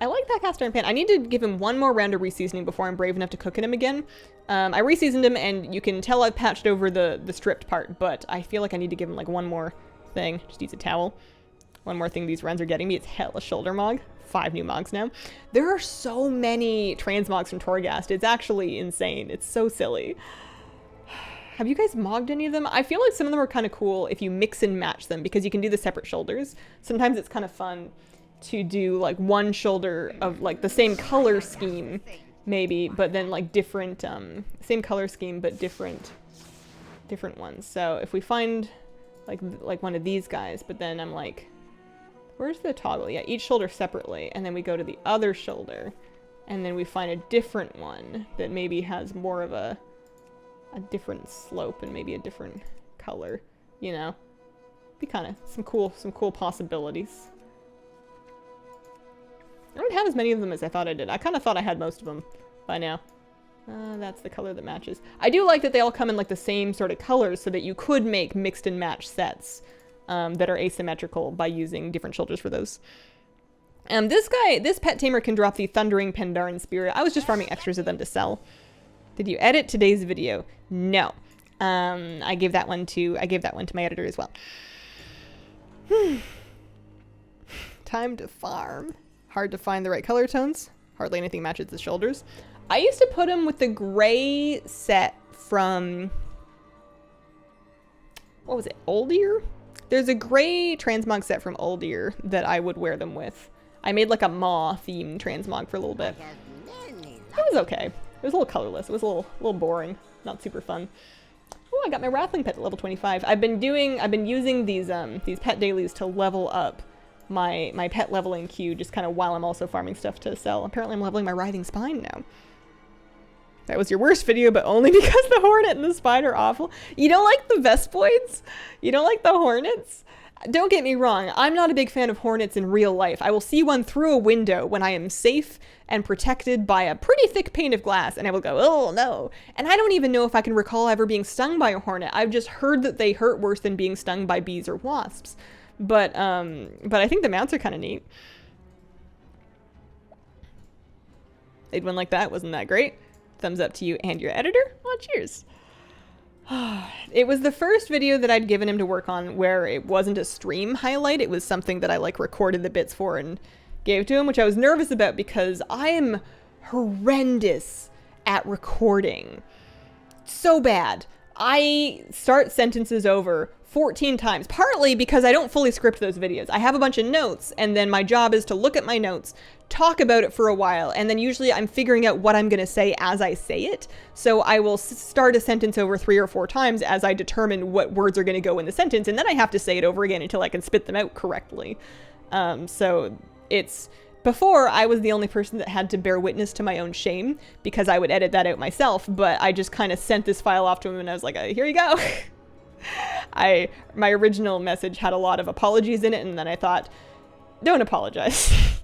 I like that cast iron pan. I need to give him one more round of reseasoning before I'm brave enough to cook in him again. I reseasoned him and you can tell I've patched over the stripped part, but I feel like I need to give him one more thing. Just use a towel. One more thing these runs are getting me. It's hella shoulder mog. 5 new mogs now. There are so many transmogs from Torghast. It's actually insane. It's so silly. Have you guys mogged any of them? I feel like some of them are kind of cool if you mix and match them because you can do the separate shoulders. Sometimes it's kind of fun to do one shoulder of the same color scheme maybe, but then different same color scheme but different ones. So if we find like one of these guys, but then I'm where's the toggle? Yeah, each shoulder separately, and then we go to the other shoulder, and then we find a different one that maybe has more of a different slope and maybe a different color, you know? Be kind of some cool possibilities. I don't have as many of them as I thought I did. I kind of thought I had most of them by now. That's the color that matches. I do like that they all come in the same sort of colors so that you could make mixed and match sets. That are asymmetrical by using different shoulders for those. This pet tamer can drop the Thundering Pandaren Spirit. I was just farming extras of them to sell. Did you edit today's video? No. I gave that one to my editor as well. Time to farm. Hard to find the right color tones. Hardly anything matches the shoulders. I used to put them with the gray set from, what was it, Oldir? There's a gray transmog set from Oldir that I would wear them with. I made a Maw themed transmog for a little bit. It was okay. It was a little colorless. It was a little boring. Not super fun. Oh, I got my Wrathling pet at level 25. I've been using these pet dailies to level up my pet leveling queue just kind of while I'm also farming stuff to sell. Apparently I'm leveling my Writhing Spine now. That was your worst video, but only because the Hornet and the Spine are awful. You don't like the Vespoids? You don't like the Hornets? don't get me wrong, I'm not a big fan of hornets in real life. I will see one through a window when I am safe and protected by a pretty thick pane of glass, and I will go, oh no. And I don't even know if I can recall ever being stung by a hornet. I've just heard that they hurt worse than being stung by bees or wasps. But I think the mounts are kind of neat. Made one like that, wasn't that great? Thumbs up to you and your editor. Well, cheers. It was the first video that I'd given him to work on where it wasn't a stream highlight. It was something that I like recorded the bits for and gave to him, which I was nervous about because I am horrendous at recording. So bad. I start sentences over 14 times, partly because I don't fully script those videos. I have a bunch of notes, and then my job is to look at my notes, talk about it for a while, and then usually I'm figuring out what I'm going to say as I say it. So I will start a sentence over 3 or 4 times as I determine what words are going to go in the sentence, and then I have to say it over again until I can spit them out correctly. So it's... Before, I was the only person that had to bear witness to my own shame because I would edit that out myself, but I just kind of sent this file off to him and I was like, here you go. My original message had a lot of apologies in it, and then I thought, don't apologize.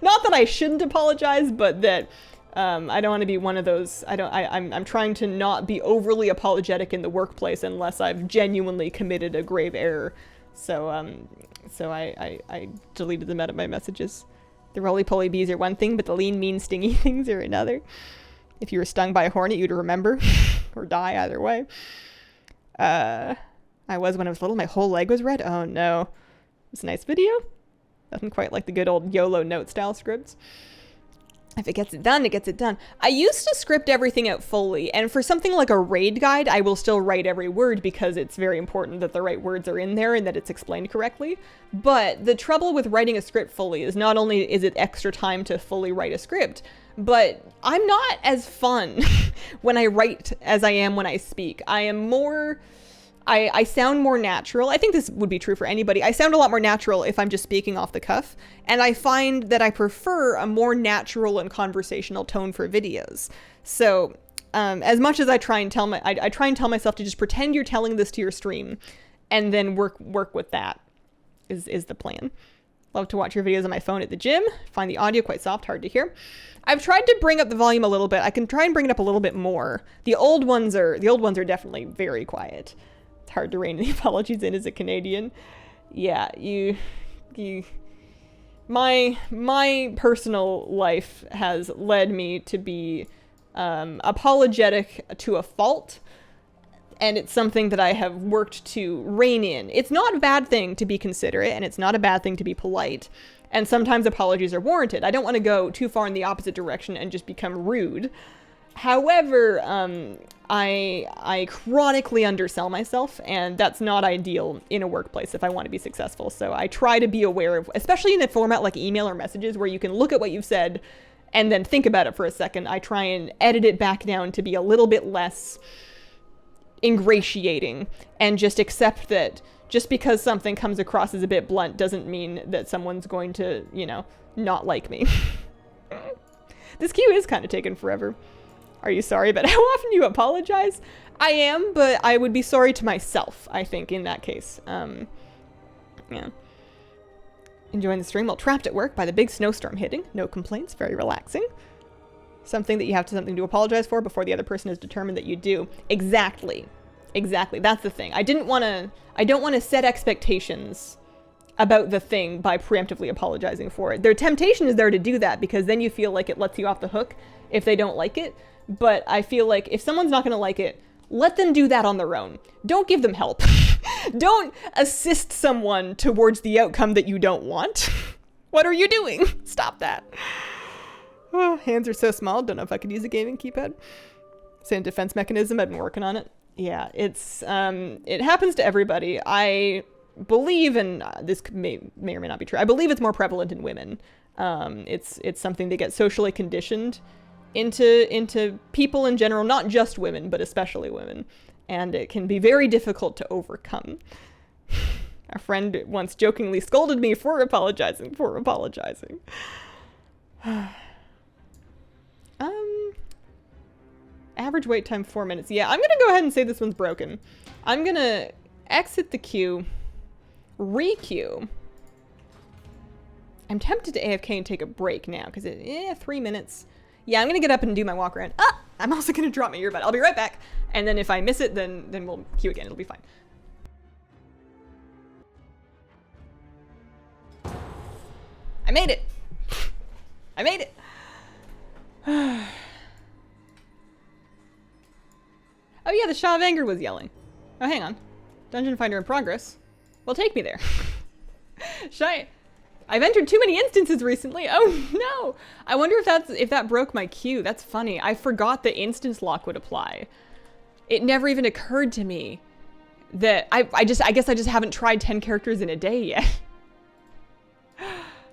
Not that I shouldn't apologize, but that I don't want to be one of those. I'm trying to not be overly apologetic in the workplace unless I've genuinely committed a grave error. So I deleted them out of my messages. The roly-poly bees are one thing, but the lean, mean, stingy things are another. If you were stung by a hornet, you'd remember or die either way. I was when I was little. My whole leg was red. Oh no. It's a nice video. Nothing quite like the good old YOLO note style scripts. If it gets it done, it gets it done. I used to script everything out fully, and for something like a raid guide, I will still write every word because it's very important that the right words are in there and that it's explained correctly. But the trouble with writing a script fully is not only is it extra time to fully write a script, but I'm not as fun when I write as I am when I speak. I sound more natural. I think this would be true for anybody. I sound a lot more natural if I'm just speaking off the cuff. And I find that I prefer a more natural and conversational tone for videos. So as much as I try and tell myself to just pretend you're telling this to your stream and then work with that is the plan. Love to watch your videos on my phone at the gym. Find the audio quite soft, hard to hear. I've tried to bring up the volume a little bit. I can try and bring it up a little bit more. The old ones are definitely very quiet. Hard to rein the apologies in as a Canadian. Yeah, my personal life has led me to be apologetic to a fault, and it's something that I have worked to rein in. It's not a bad thing to be considerate, and it's not a bad thing to be polite, and sometimes apologies are warranted. I don't want to go too far in the opposite direction and just become rude. However, I chronically undersell myself, and that's not ideal in a workplace if I want to be successful. So I try to be aware of, especially in a format like email or messages where you can look at what you've said and then think about it for a second. I try and edit it back down to be a little bit less ingratiating and just accept that just because something comes across as a bit blunt doesn't mean that someone's going to, not like me. This queue is kind of taking forever. Are you sorry about how often you apologize? I am, but I would be sorry to myself, I think, in that case. Yeah. Enjoying the stream while trapped at work by the big snowstorm hitting. No complaints, very relaxing. Something that you have something to apologize for before the other person is determined that you do. Exactly. Exactly. That's the thing. I don't want to set expectations about the thing by preemptively apologizing for it. Their temptation is there to do that because then you feel like it lets you off the hook if they don't like it. But I feel like if someone's not going to like it, let them do that on their own. Don't give them help. Don't assist someone towards the outcome that you don't want. What are you doing? Stop that. Oh, hands are so small. Don't know if I could use a gaming keypad. Same defense mechanism. I've been working on it. Yeah, it happens to everybody. I believe, and this may or may not be true, I believe it's more prevalent in women. It's something they get socially conditioned into people in general, not just women, but especially women. And it can be very difficult to overcome. A friend once jokingly scolded me for apologizing. Average wait time 4 minutes. Yeah, I'm gonna go ahead and say this one's broken. I'm gonna exit the queue, Requeue. I'm tempted to AFK and take a break now because 3 minutes. Yeah, I'm gonna get up and do my walk around. Ah, I'm also gonna drop my earbud. I'll be right back. And then if I miss it, then we'll queue again. It'll be fine. I made it. I made it. Oh yeah, the Shaw of Anger was yelling. Oh, hang on. Dungeon Finder in progress. Well, take me there. I've entered too many instances recently. Oh no! I wonder if that broke my queue. That's funny. I forgot the instance lock would apply. It never even occurred to me that I guess I just haven't tried 10 characters in a day yet.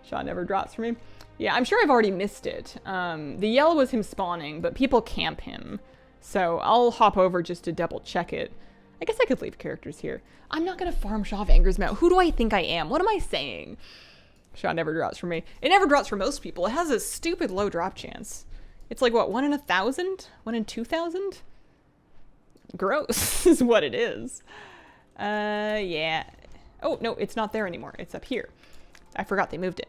Shaw never drops for me. Yeah, I'm sure I've already missed it. The yellow was him spawning, but people camp him. So I'll hop over just to double check it. I guess I could leave characters here. I'm not gonna farm Shaw of Anger's mount. Who do I think I am? What am I saying? Shaw never drops for me. It never drops for most people. It has a stupid low drop chance. It's like, what, 1 in 1,000? 1 in 2,000? Gross is what it is. Yeah. Oh, no, it's not there anymore. It's up here. I forgot they moved it.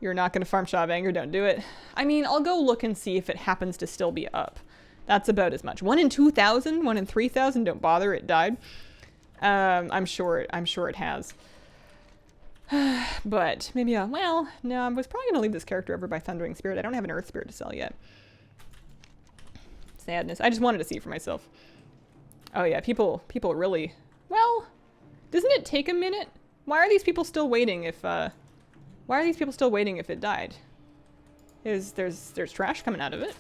You're not gonna farm Shaw of Anger, don't do it. I mean, I'll go look and see if it happens to still be up. That's about as much. 1 in 2,000, 1 in 3,000, don't bother, it died. I'm sure it has. But maybe, well, no, I was probably going to leave this character over by Thundering Spirit. I don't have an Earth Spirit to sell yet. Sadness. I just wanted to see for myself. Oh yeah, people really, well, doesn't it take a minute? Why are these people still waiting if it died? There's trash coming out of it.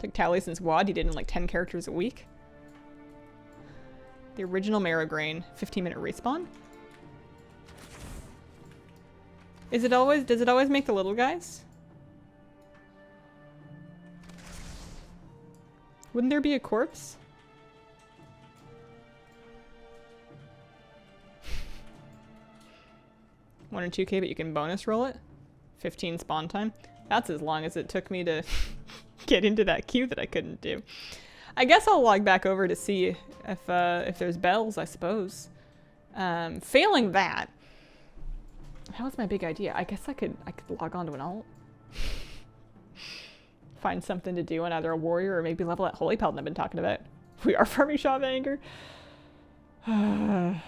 Took tally since VoD, he did in like 10 characters a week. The original Marrow-Grain, 15-minute respawn. Does it always make the little guys? Wouldn't there be a corpse? One or 2K, but you can bonus roll it. 15 spawn time. That's as long as it took me to get into that queue that I couldn't do. I guess I'll log back over to see if there's bells, I suppose. Failing that, that was my big idea. I guess I could log on to an alt. Find something to do on either a warrior or maybe level that Holy Paladin I've been talking about. We are farming Shaw of Anger. I'm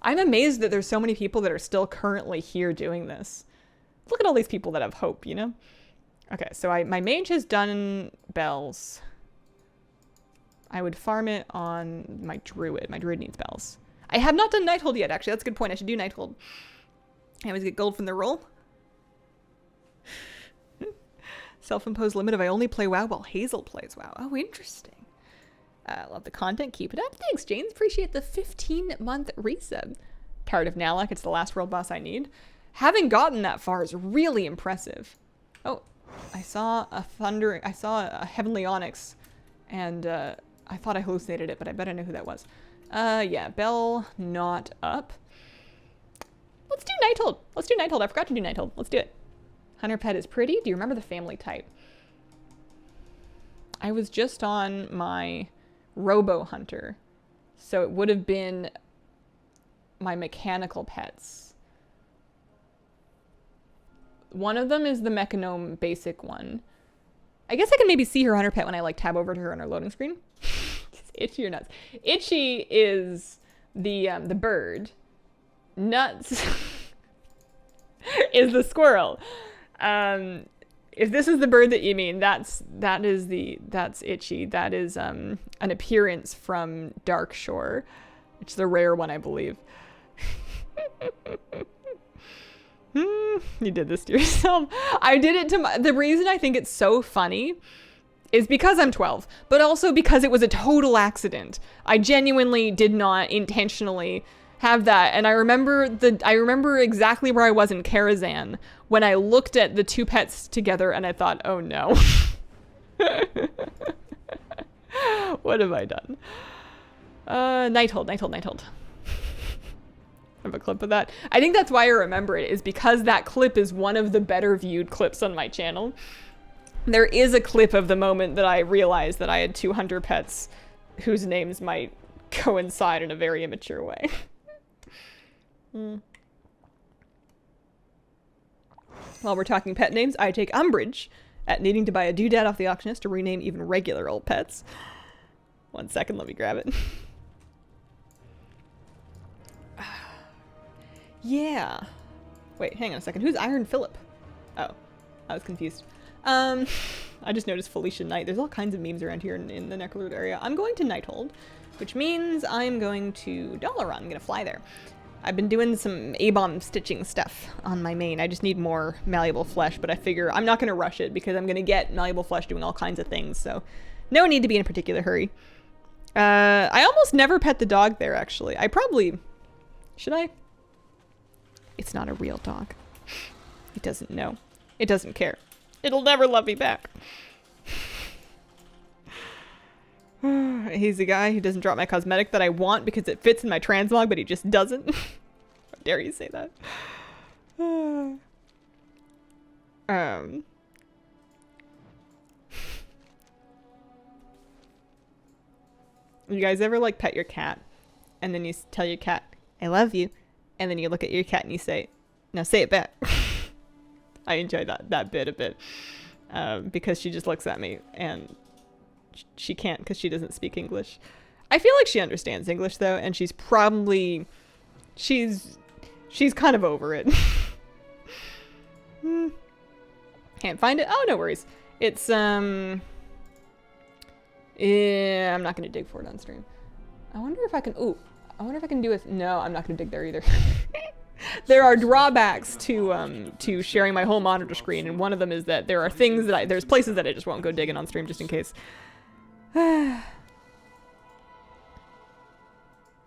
amazed that there's so many people that are still currently here doing this. Look at all these people that have hope, you know? Okay, so my mage has done bells. I would farm it on my druid. My druid needs bells. I have not done Nighthold yet, actually. That's a good point. I should do Nighthold. I always get gold from the roll. Self-imposed limit if I only play WoW while Hazel plays WoW. Oh, interesting. Love the content. Keep it up. Thanks, James. Appreciate the 15-month resub. Tired of Nalak. It's the last world boss I need. Having gotten that far is really impressive. Oh, I saw a Heavenly Onyx, and I thought I hallucinated it, but I bet I know who that was. Yeah, bell not up. Let's do Nighthold. Let's do Nighthold. I forgot to do Nighthold. Let's do it. Hunter pet is pretty. Do you remember the family type? I was just on my Robo Hunter, so it would have been my mechanical pets. One of them is the Mechanome basic one. I guess I can maybe see her Hunter pet when I like tab over to her on her loading screen. Itchy or Nuts? Itchy is the bird. Nuts is the squirrel. If this is the bird that you mean, that's Itchy. That is an appearance from Dark Shore, which is a rare one, I believe. You did this to yourself. I did it to the reason I think it's so funny is because I'm 12, but also because it was a total accident. I genuinely did not intentionally have that. And I remember exactly where I was in Karazhan when I looked at the two pets together and I thought, oh no. What have I done? Nighthold. I have a clip of that. I think that's why I remember it, is because that clip is one of the better viewed clips on my channel. There is a clip of the moment that I realized that I had 2 hunter pets whose names might coincide in a very immature way. While we're talking pet names, I take umbrage at needing to buy a doodad off the auctionist to rename even regular old pets. 1 second, let me grab it. Yeah. Wait, hang on a second. Who's Iron Phillip? Oh, I was confused. I just noticed Felicia Knight. There's all kinds of memes around here in the Necrolord area. I'm going to Nighthold, which means I'm going to Dalaran. I'm going to fly there. I've been doing some A-bomb stitching stuff on my main. I just need more malleable flesh, but I figure I'm not going to rush it because I'm going to get malleable flesh doing all kinds of things, so no need to be in a particular hurry. I almost never pet the dog there, actually. I probably... Should I? It's not a real dog. It doesn't know. It doesn't care. It'll never love me back. He's the guy who doesn't drop my cosmetic that I want because it fits in my transmog, but he just doesn't. How dare you say that? You guys ever like pet your cat and then you tell your cat, I love you, and then you look at your cat and you say, now say it back. I enjoy that bit a bit because she just looks at me and she can't because she doesn't speak English. I feel like she understands English though, and she's probably she's kind of over it. Can't find it. Oh, no worries. It's yeah, I'm not gonna dig for it on stream. I wonder if I can. Ooh, I wonder if I can do it. No, I'm not gonna dig there either. There are drawbacks to sharing my whole monitor screen, and one of them is that there are things that there's places that I just won't go digging on stream just in case.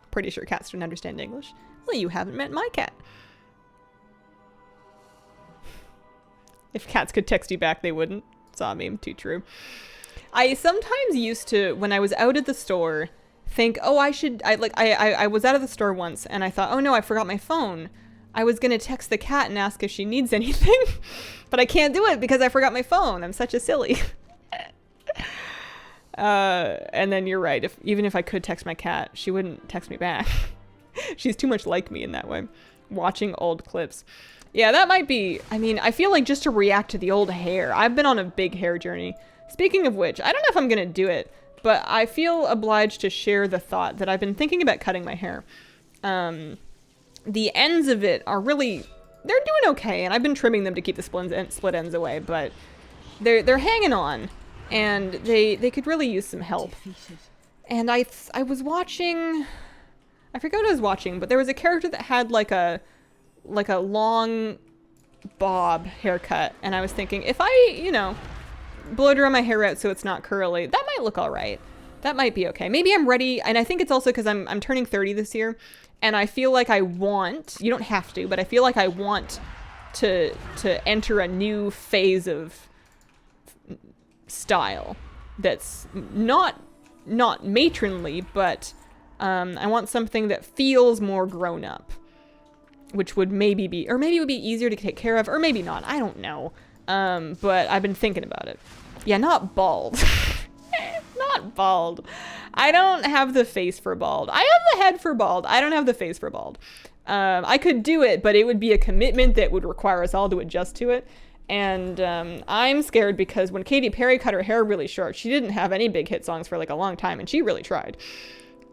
Pretty sure cats don't understand English. Well, you haven't met my cat. If cats could text you back, they wouldn't. Saw a meme, too true. I sometimes used to, when I was out at the store, think, oh, I was out of the store once and I thought, oh no, I forgot my phone. I was gonna text the cat and ask if she needs anything, but I can't do it because I forgot my phone. I'm such a silly. And then you're right. Even if I could text my cat, she wouldn't text me back. She's too much like me in that way. Watching old clips. Yeah, that might be, I mean, I feel like just to react to the old hair. I've been on a big hair journey. Speaking of which, I don't know if I'm gonna do it, but I feel obliged to share the thought that I've been thinking about cutting my hair. The ends of it are really, they're doing okay, and I've been trimming them to keep the split ends away, but they're hanging on, and they could really use some help. And I was watching, I forgot what I was watching, but there was a character that had like a long bob haircut, and I was thinking, if I, you know, blow dry my hair out so it's not curly, that might look all right. That might be okay. Maybe I'm ready, and I think it's also because I'm turning 30 this year, and I feel like I want, you don't have to, but I feel like I want to enter a new phase of style that's not matronly, but I want something that feels more grown up, which would maybe be, or maybe it would be easier to take care of, or maybe not. I don't know. But I've been thinking about it. Yeah, not bald. Not bald. I don't have the face for bald. I have the head for bald. I don't have the face for bald. I could do it, but it would be a commitment that would require us all to adjust to it. And I'm scared because when Katy Perry cut her hair really short, she didn't have any big hit songs for like a long time, and she really tried.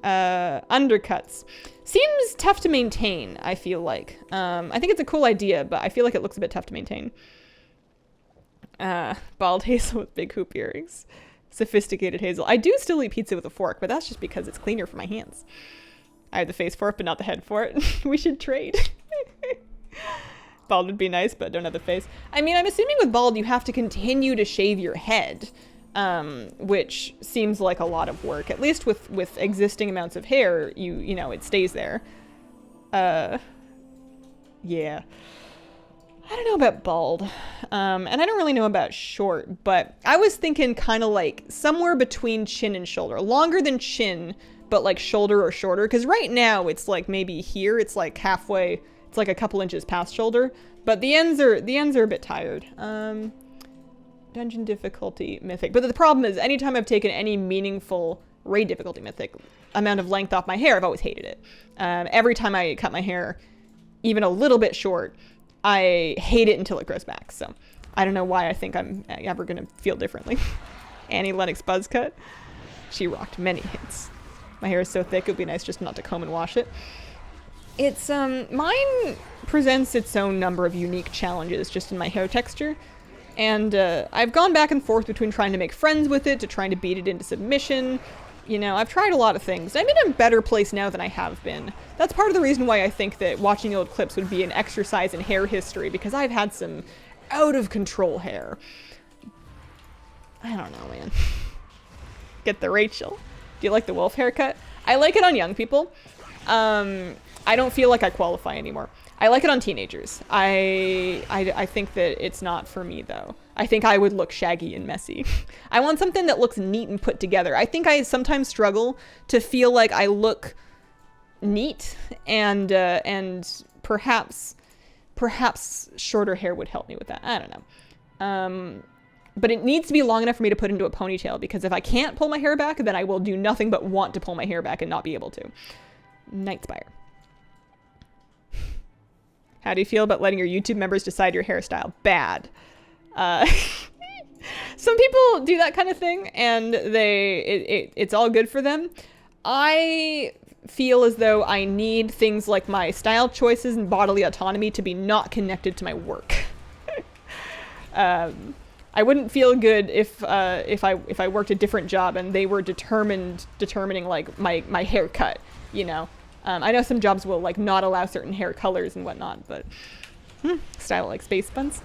Undercuts. Seems tough to maintain, I feel like. I think it's a cool idea, but I feel like it looks a bit tough to maintain. Bald Hazel with big hoop earrings. Sophisticated Hazel. I do still eat pizza with a fork, but that's just because it's cleaner for my hands. I have the face for it, but not the head for it. We should trade. Bald would be nice, but don't have the face. I mean, I'm assuming with bald, you have to continue to shave your head, which seems like a lot of work. At least with existing amounts of hair, you know, it stays there. Yeah. I don't know about bald, and I don't really know about short, but I was thinking kind of like somewhere between chin and shoulder. Longer than chin, but like shoulder or shorter, because right now it's like maybe here, it's like halfway, it's like a couple inches past shoulder, but the ends are a bit tired. Dungeon difficulty, mythic. But the problem is anytime I've taken any meaningful Raid difficulty mythic. Amount of length off my hair, I've always hated it. Every time I cut my hair, even a little bit short, I hate it until it grows back. So I don't know why I think I'm ever going to feel differently. Annie Lennox buzz cut. She rocked many hits. My hair is so thick, it would be nice just not to comb and wash it. It's, mine presents its own number of unique challenges just in my hair texture. And I've gone back and forth between trying to make friends with it to trying to beat it into submission. You know, I've tried a lot of things. I'm in a better place now than I have been. That's part of the reason why I think that watching old clips would be an exercise in hair history, because I've had some out of control hair. I don't know, man. Get the Rachel. Do you like the wolf haircut? I like it on young people. I don't feel like I qualify anymore. I like it on teenagers. I think that it's not for me, though. I think I would look shaggy and messy. I want something that looks neat and put together. I think I sometimes struggle to feel like I look neat, and perhaps shorter hair would help me with that. I don't know. But it needs to be long enough for me to put into a ponytail, because if I can't pull my hair back, then I will do nothing but want to pull my hair back and not be able to. Nightspire. How do you feel about letting your YouTube members decide your hairstyle? Bad. Some people do that kind of thing, and it's all good for them. I feel as though I need things like my style choices and bodily autonomy to be not connected to my work. I wouldn't feel good if I worked a different job and they were determining like my haircut, you know. I know some jobs will like not allow certain hair colors and whatnot, but style like space buns.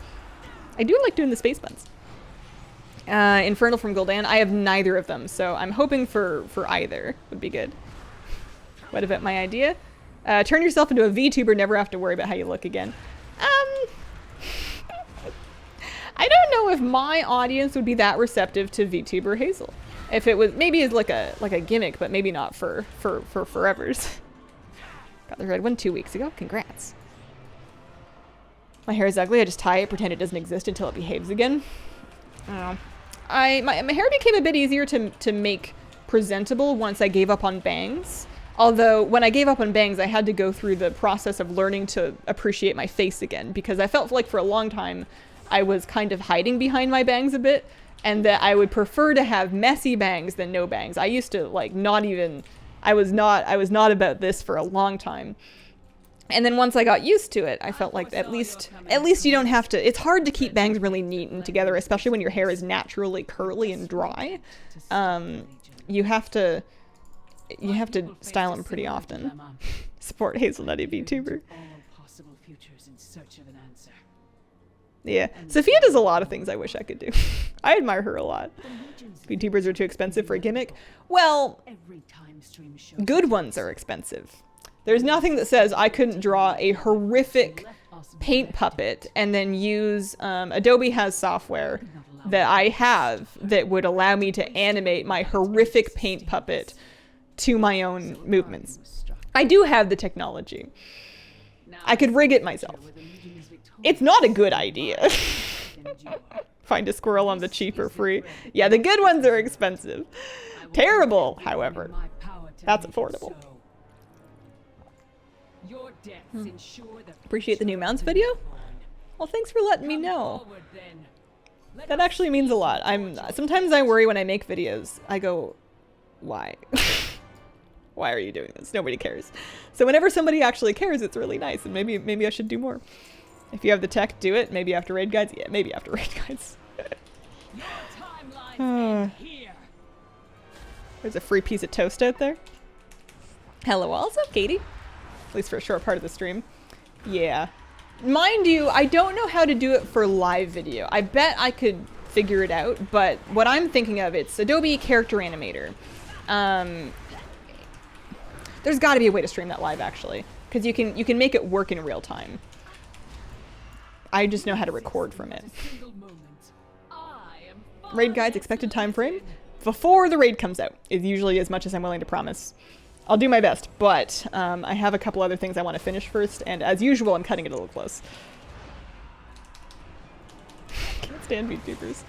I do like doing the space buns. Infernal from Gul'dan. I have neither of them, so I'm hoping for either would be good. What about my idea? Turn yourself into a VTuber, never have to worry about how you look again. I don't know if my audience would be that receptive to VTuber Hazel. If it was, maybe it's like a gimmick, but maybe not for forevers. Got the red one 2 weeks ago. Congrats. My hair is ugly. I just tie it, pretend it doesn't exist until it behaves again. I don't know. My hair became a bit easier to make presentable once I gave up on bangs. Although when I gave up on bangs, I had to go through the process of learning to appreciate my face again, because I felt like for a long time I was kind of hiding behind my bangs a bit, and that I would prefer to have messy bangs than no bangs. I used to like not even, I was not about this for a long time. And then once I got used to it, I felt like at least you don't have to, it's hard to keep bangs really neat and together, especially when your hair is naturally curly and dry. You have to style them pretty often. Support Hazelnutty VTuber. Yeah, Sophia does a lot of things I wish I could do. I admire her a lot. VTubers are too expensive for a gimmick. Well, good ones are expensive. There's nothing that says I couldn't draw a horrific paint puppet and then use, Adobe has software that I have that would allow me to animate my horrific paint puppet to my own movements. I do have the technology. I could rig it myself. It's not a good idea. Find a squirrel on the cheap or free. Yeah, the good ones are expensive. Terrible, however. That's affordable. Appreciate the new mounts video? Well, thanks for letting me know. That actually means a lot. Sometimes I worry when I make videos. I go, why? Why are you doing this? Nobody cares. So whenever somebody actually cares, it's really nice, and maybe I should do more. If you have the tech, do it. Maybe after raid guides. Yeah, maybe after raid guides. There's a free piece of toast out there. Hello, what's up, Katie? At least for a short part of the stream. Yeah. Mind you, I don't know how to do it for live video. I bet I could figure it out, but what I'm thinking of, it's Adobe Character Animator. There's got to be a way to stream that live, actually, because you can make it work in real time. I just know how to record from it. Raid guides, expected time frame? Before the raid comes out is usually as much as I'm willing to promise. I'll do my best, but I have a couple other things I want to finish first, and as usual, I'm cutting it a little close. Can't stand VTubers.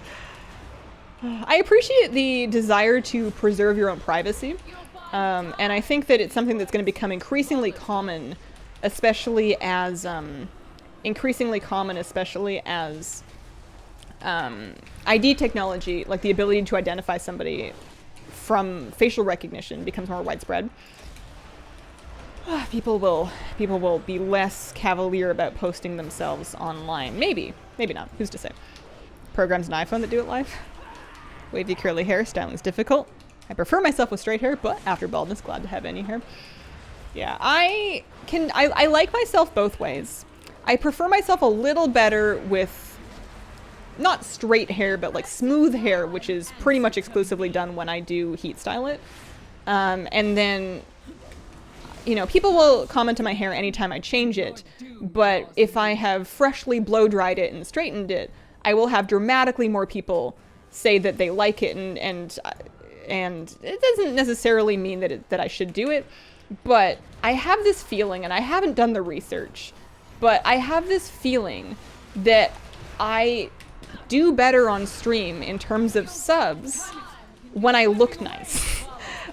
I appreciate the desire to preserve your own privacy, and I think that it's something that's going to become increasingly common, especially as ID technology, like the ability to identify somebody from facial recognition, becomes more widespread. People will be less cavalier about posting themselves online. Maybe not. Who's to say? Programs an iPhone that do it live. Wavy curly hair, styling's difficult. I prefer myself with straight hair, but after baldness, glad to have any hair. Yeah, I like myself both ways. I prefer myself a little better with not straight hair, but like smooth hair, which is pretty much exclusively done when I do heat style it. And then, you know, people will comment on my hair anytime I change it, but if I have freshly blow dried it and straightened it, I will have dramatically more people say that they like it, and it doesn't necessarily mean that I should do it, but I have this feeling, and I haven't done the research, but I have this feeling that I do better on stream in terms of subs when I look nice.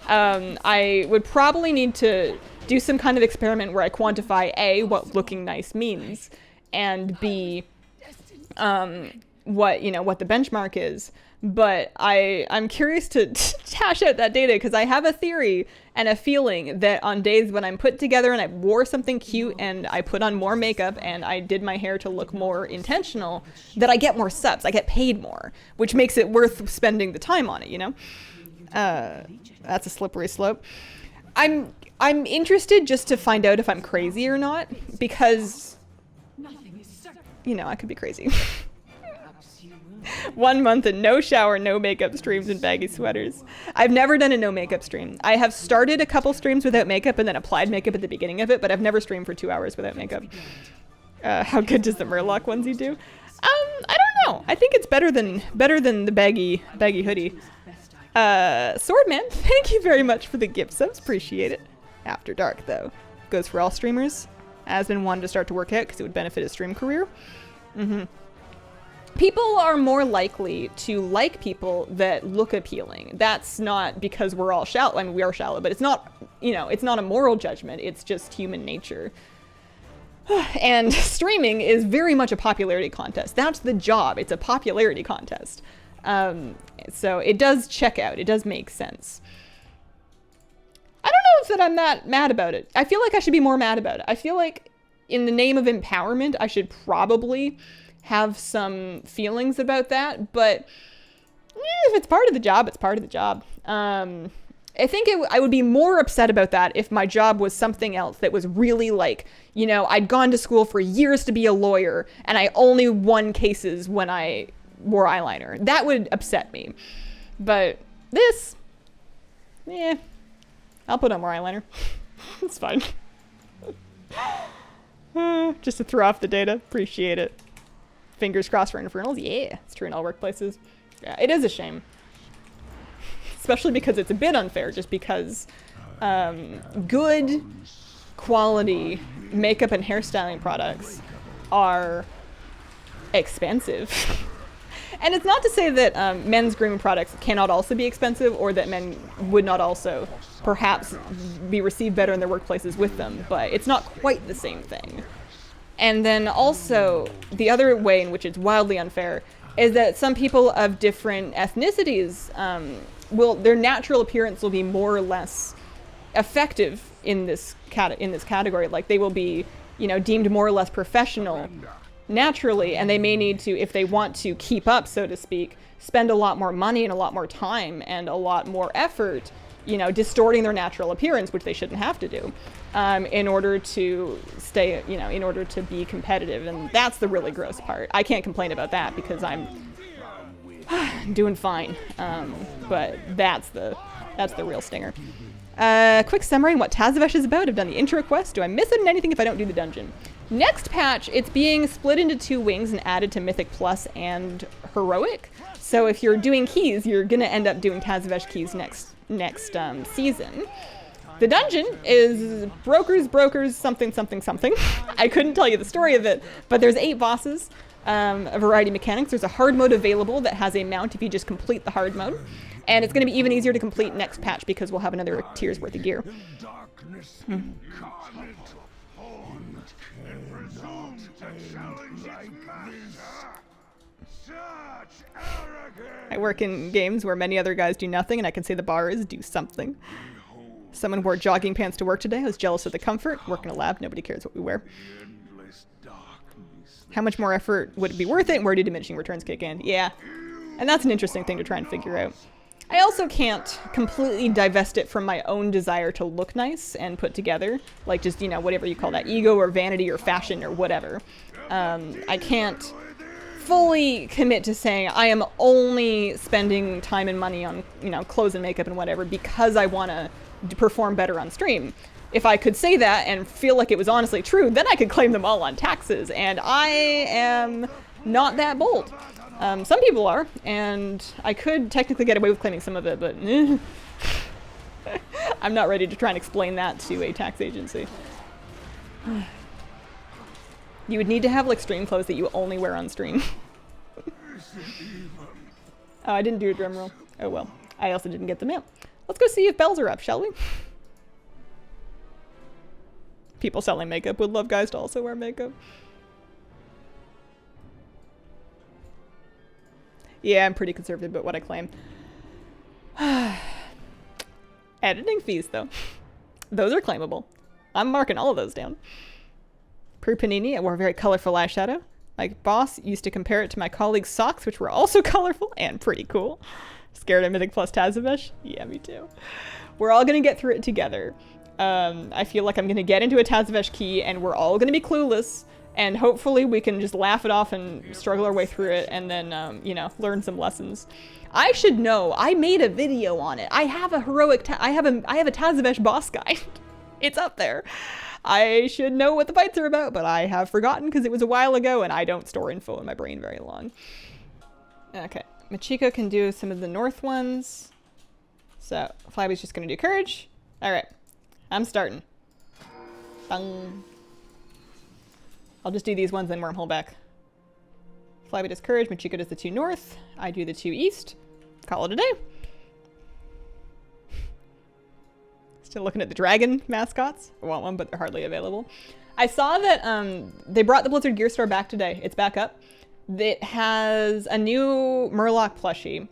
I would probably need to do some kind of experiment where I quantify A, what looking nice means, and B, what the benchmark is. But I'm curious to hash out that data, because I have a theory and a feeling that on days when I'm put together and I wore something cute and I put on more makeup and I did my hair to look more intentional, that I get more subs, I get paid more, which makes it worth spending the time on it, you know? That's a slippery slope. I'm interested just to find out if I'm crazy or not, because, you know, I could be crazy. 1 month and no shower, no makeup streams and baggy sweaters. I've never done a no makeup stream. I have started a couple streams without makeup and then applied makeup at the beginning of it, but I've never streamed for 2 hours without makeup. How good does the Murloc onesie do? I don't know. I think it's better than the baggy hoodie. Swordman, thank you very much for the gift subs. Appreciate it. After Dark, though, goes for all streamers. Has been wanting to start to work out because it would benefit his stream career. People are more likely to like people that look appealing. That's not because we're all shallow. I mean, we are shallow, but it's not, you know, it's not a moral judgment. It's just human nature. And streaming is very much a popularity contest. That's the job. It's a popularity contest. So it does check out. It does make sense. I don't know if that I'm that mad about it. I feel like I should be more mad about it. I feel like in the name of empowerment, I should probably have some feelings about that, but if it's part of the job, it's part of the job. I think I would be more upset about that if my job was something else that was really like, you know, I'd gone to school for years to be a lawyer and I only won cases when I wore eyeliner. That would upset me. But this, I'll put on more eyeliner. It's fine. Just to throw off the data. Appreciate it. Fingers crossed for Infernals. Yeah, it's true in all workplaces. Yeah, it is a shame. Especially because it's a bit unfair, just because good quality makeup and hairstyling products are expensive. And it's not to say that men's grooming products cannot also be expensive, or that men would not also perhaps be received better in their workplaces with them, but it's not quite the same thing. And then also, the other way in which it's wildly unfair is that some people of different ethnicities, their natural appearance will be more or less effective in this category. Like, they will be, you know, deemed more or less professional naturally, and they may need to, if they want to keep up, so to speak, spend a lot more money and a lot more time and a lot more effort, you know, distorting their natural appearance, which they shouldn't have to do, in order to stay, you know, in order to be competitive. And that's the really gross part. I can't complain about that because I'm doing fine. But that's the real stinger. Quick summary on what Tazavesh is about. I've done the intro quest. Do I miss it in anything if I don't do the dungeon? Next patch, it's being split into 2 wings and added to Mythic Plus and Heroic. So if you're doing keys, you're going to end up doing Tazavesh keys next season. The dungeon is brokers, something. I couldn't tell you the story of it, but there's 8 bosses. a variety of mechanics. There's a hard mode available that has a mount if you just complete the hard mode. And it's going to be even easier to complete next patch because we'll have another tier's worth of gear. I work in games where many other guys do nothing, and I can say the bar is do something. Someone wore jogging pants to work today. I was jealous of the comfort. Work in a lab, nobody cares what we wear. How much more effort would it be worth it, and where do diminishing returns kick in? Yeah, and that's an interesting thing to try and figure out. I also can't completely divest it from my own desire to look nice and put together, like just, you know, whatever you call that, ego or vanity or fashion or whatever. I can't fully commit to saying I am only spending time and money on, you know, clothes and makeup and whatever because I want to perform better on stream. If I could say that and feel like it was honestly true, then I could claim them all on taxes, and I am not that bold. Some people are, and I could technically get away with claiming some of it, but I'm not ready to try and explain that to a tax agency. You would need to have like stream clothes that you only wear on stream. Oh, I didn't do a drum roll. Oh well. I also didn't get the mail. Let's go see if bells are up, shall we? People selling makeup would love guys to also wear makeup. Yeah, I'm pretty conservative about what I claim. Editing fees, though. Those are claimable. I'm marking all of those down. Per Panini, I wore a very colorful eyeshadow. My boss used to compare it to my colleagues' socks, which were also colorful and pretty cool. Scared of Mythic plus Tazavesh? Yeah, me too. We're all gonna get through it together. I feel like I'm gonna get into a Tazavesh key and we're all gonna be clueless, and hopefully we can just laugh it off and struggle our way through it and then, you know, learn some lessons. I should know. I made a video on it. I have a heroic, I have a Tazavesh boss guide. It's up there. I should know what the fights are about, but I have forgotten because it was a while ago and I don't store info in my brain very long. Okay, Machiko can do some of the north ones. So, Flabby's just gonna do courage. All right, I'm starting. Bung. I'll just do these ones, then wormhole back. Flabby does courage, Machiko does the 2 north. I do the 2 east. Call it a day. Still looking at the dragon mascots. I want one, but they're hardly available. I saw that they brought the Blizzard Gear Store back today. It's back up. It has a new Murloc plushie,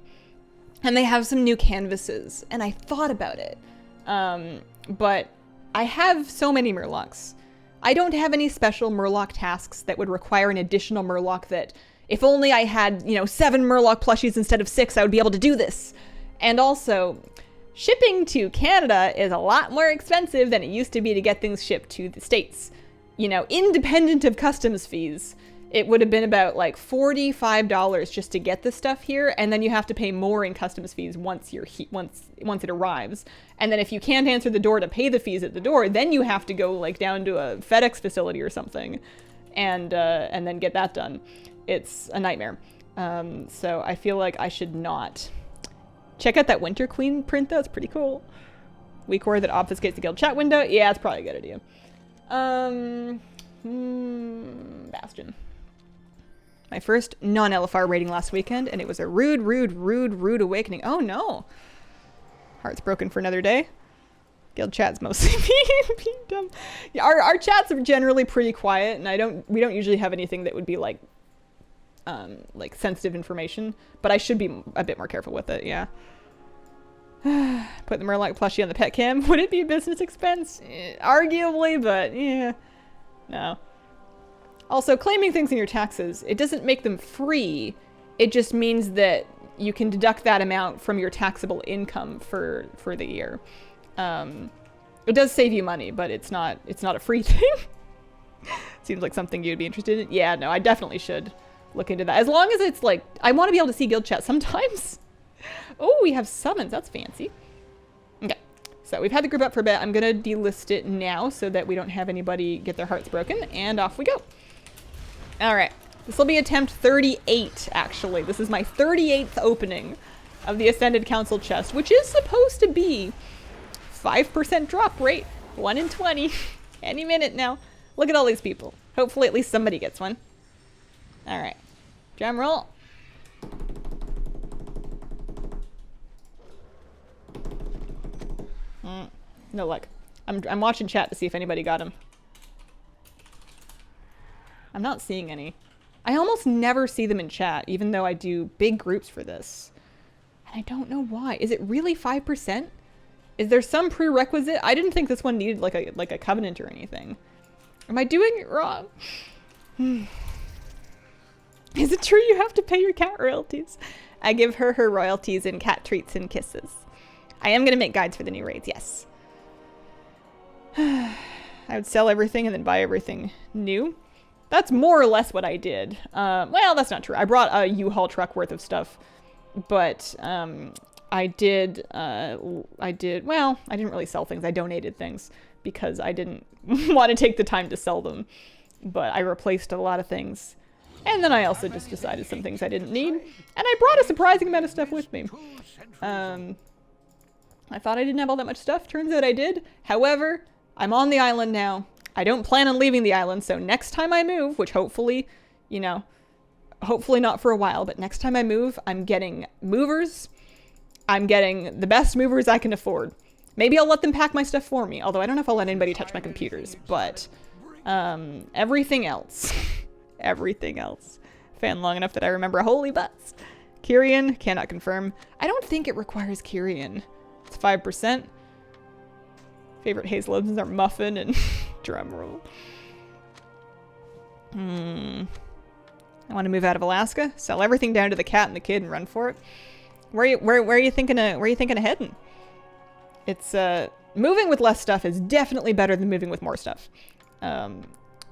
and they have some new canvases. And I thought about it, but I have so many Murlocs. I don't have any special Murloc tasks that would require an additional Murloc that, if only I had, you know, 7 Murloc plushies instead of 6, I would be able to do this. And also, shipping to Canada is a lot more expensive than it used to be to get things shipped to the States. You know, independent of customs fees, it would have been about like $45 just to get this stuff here, and then you have to pay more in customs fees once once it arrives. And then if you can't answer the door to pay the fees at the door, then you have to go like down to a FedEx facility or something, and then get that done. It's a nightmare. So I feel like I should not. Check out that Winter Queen print though, it's pretty cool. Weak word that obfuscates the guild chat window. Yeah, it's probably a good idea. Bastion. My first non-LFR rating last weekend, and it was a rude awakening. Oh no! Heart's broken for another day. Guild chat's mostly being dumb. Yeah, our chats are generally pretty quiet, and we don't usually have anything that would be like sensitive information, but I should be a bit more careful with it, yeah. Put the Murloc plushie on the pet cam. Would it be a business expense? Arguably, but yeah. No. Also, claiming things in your taxes, it doesn't make them free. It just means that you can deduct that amount from your taxable income for the year. It does save you money, but it's not a free thing. Seems like something you'd be interested in. Yeah, no, I definitely should look into that. As long as it's like, I want to be able to see guild chat sometimes. Oh, we have summons. That's fancy. Okay, so we've had the group up for a bit. I'm going to delist it now so that we don't have anybody get their hearts broken, and off we go. All right, this will be attempt 38, actually. This is my 38th opening of the Ascended Council chest, which is supposed to be 5% drop rate, 1 in 20, any minute now. Look at all these people. Hopefully at least somebody gets one. Alright. Drum roll. No luck. I'm watching chat to see if anybody got him. I'm not seeing any. I almost never see them in chat, even though I do big groups for this. And I don't know why. Is it really 5%? Is there some prerequisite? I didn't think this one needed like a covenant or anything. Am I doing it wrong? Is it true you have to pay your cat royalties? I give her her royalties in cat treats and kisses. I am going to make guides for the new raids, yes. I would sell everything and then buy everything new. That's more or less what I did. Well, that's not true. I brought a U-Haul truck worth of stuff. But I did, well, I didn't really sell things. I donated things because I didn't want to take the time to sell them. But I replaced a lot of things. And then I also just decided some things I didn't need. And I brought a surprising amount of stuff with me. I thought I didn't have all that much stuff. Turns out I did. However, I'm on the island now. I don't plan on leaving the island. So next time I move, which hopefully, you know, hopefully not for a while, but next time I move, I'm getting movers. I'm getting the best movers I can afford. Maybe I'll let them pack my stuff for me. Although I don't know if I'll let anybody touch my computers. But everything else. Everything else. Fan long enough that I remember holy butts. Kyrian, cannot confirm. I don't think it requires Kyrian. It's 5%. Favorite haze loads are muffin and drum roll. I want to move out of Alaska, sell everything down to the cat and the kid and run for it. Where are you thinking of heading? It's moving with less stuff is definitely better than moving with more stuff.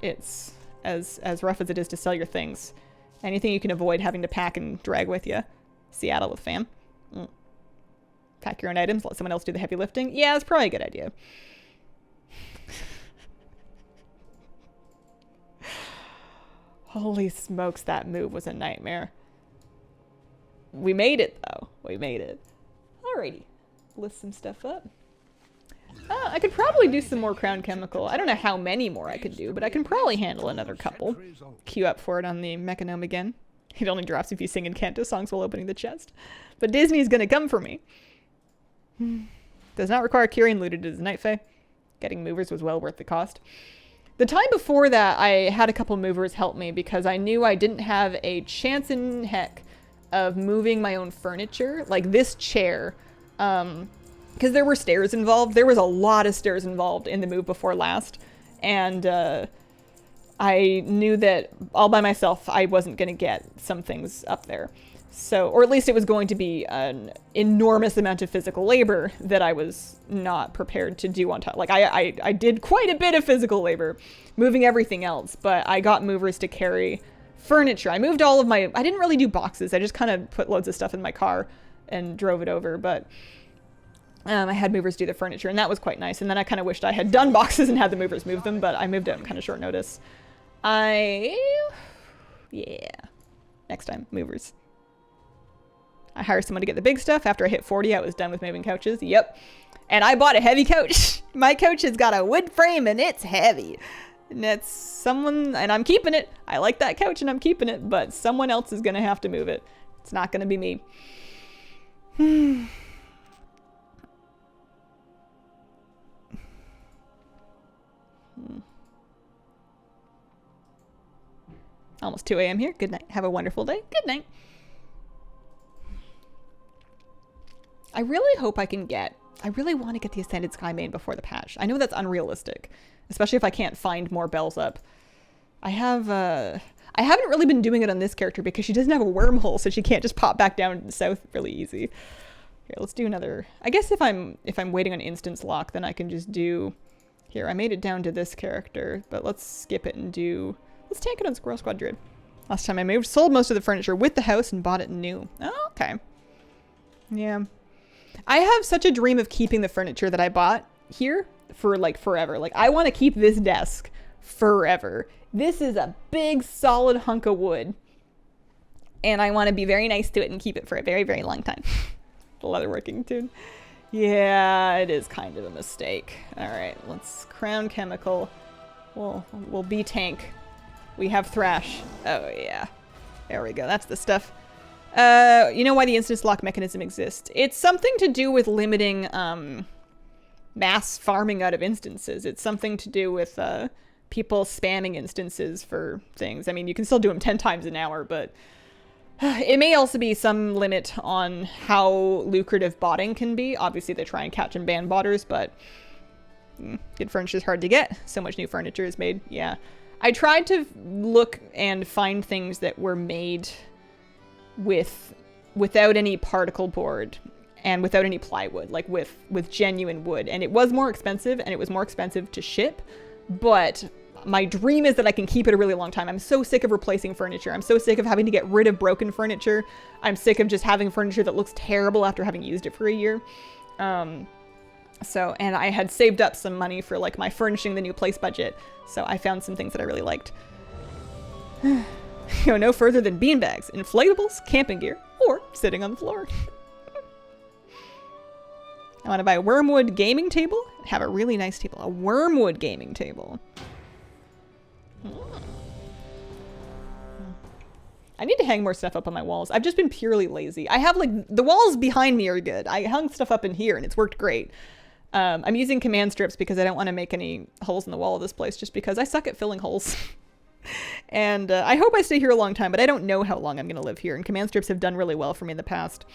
It's as rough as it is to sell your things. Anything you can avoid having to pack and drag with you. Seattle with fam. Pack your own items, let someone else do the heavy lifting. Yeah, that's probably a good idea. Holy smokes, that move was a nightmare. We made it, though. We made it. Alrighty. List some stuff up. I could probably do some more Crown Chemical. I don't know how many more I could do, but I can probably handle another couple. Queue up for it on the Mechanome again. It only drops if you sing Encanto songs while opening the chest. But Disney's gonna come for me. Does not require Kyrian looted as a Night Fae. Getting movers was well worth the cost. The time before that, I had a couple movers help me because I knew I didn't have a chance in heck of moving my own furniture. Like this chair. Because there were stairs involved. There was a lot of stairs involved in the move before last. And I knew that all by myself, I wasn't going to get some things up there. So, or at least it was going to be an enormous amount of physical labor that I was not prepared to do on top. Like I did quite a bit of physical labor moving everything else, but I got movers to carry furniture. I moved all of my, I didn't really do boxes. I just kind of put loads of stuff in my car and drove it over, but I had movers do the furniture and that was quite nice. And then I kind of wished I had done boxes and had the movers move them, but I moved it on kind of short notice. Yeah. Next time, movers. I hired someone to get the big stuff. After I hit 40, I was done with moving couches. Yep. And I bought a heavy couch. My couch has got a wood frame and it's heavy. And that's someone, and I'm keeping it. I like that couch and I'm keeping it, but someone else is going to have to move it. It's not going to be me. Almost 2 a.m. here. Good night. Have a wonderful day. Good night. I really hope I can get, I really want to get the Ascended Skymane before the patch. I know that's unrealistic, especially if I can't find more bells up. I haven't really been doing it on this character because she doesn't have a wormhole, so she can't just pop back down to the south really easy. Here, let's do another, I guess if I'm waiting on instance lock, then I can just do, here, I made it down to this character, but let's skip it and do, let's tank it on Squirrel Squad Druid. Last time I moved, sold most of the furniture with the house and bought it new. Oh, okay. Yeah. I have such a dream of keeping the furniture that I bought here for like forever. Like I want to keep this desk forever. This is a big solid hunk of wood. And I want to be very nice to it and keep it for a very, very long time. The leatherworking tune. Yeah, it is kind of a mistake. All right, let's Crown Chemical. We'll be tank. We have Thrash. Oh yeah. There we go. That's the stuff. You know why the instance lock mechanism exists? It's something to do with limiting mass farming out of instances. It's something to do with people spamming instances for things. I mean, you can still do them 10 times an hour, but it may also be some limit on how lucrative botting can be. Obviously, they try and catch and ban botters, but good furniture is hard to get. So much new furniture is made. Yeah. I tried to look and find things that were made without any particle board and without any plywood, like with genuine wood. And it was more expensive, and it was more expensive to ship, but my dream is that I can keep it a really long time. I'm so sick of replacing furniture. I'm so sick of having to get rid of broken furniture. I'm sick of just having furniture that looks terrible after having used it for a year. And I had saved up some money for like my furnishing the new place budget. So I found some things that I really liked. Go no further than beanbags, inflatables, camping gear, or sitting on the floor. I want to buy a wormwood gaming table. Have a really nice table. A wormwood gaming table. I need to hang more stuff up on my walls. I've just been purely lazy. I have like, the walls behind me are good. I hung stuff up in here and it's worked great. I'm using command strips because I don't want to make any holes in the wall of this place, just because I suck at filling holes. And I hope I stay here a long time, but I don't know how long I'm going to live here. And command strips have done really well for me in the past.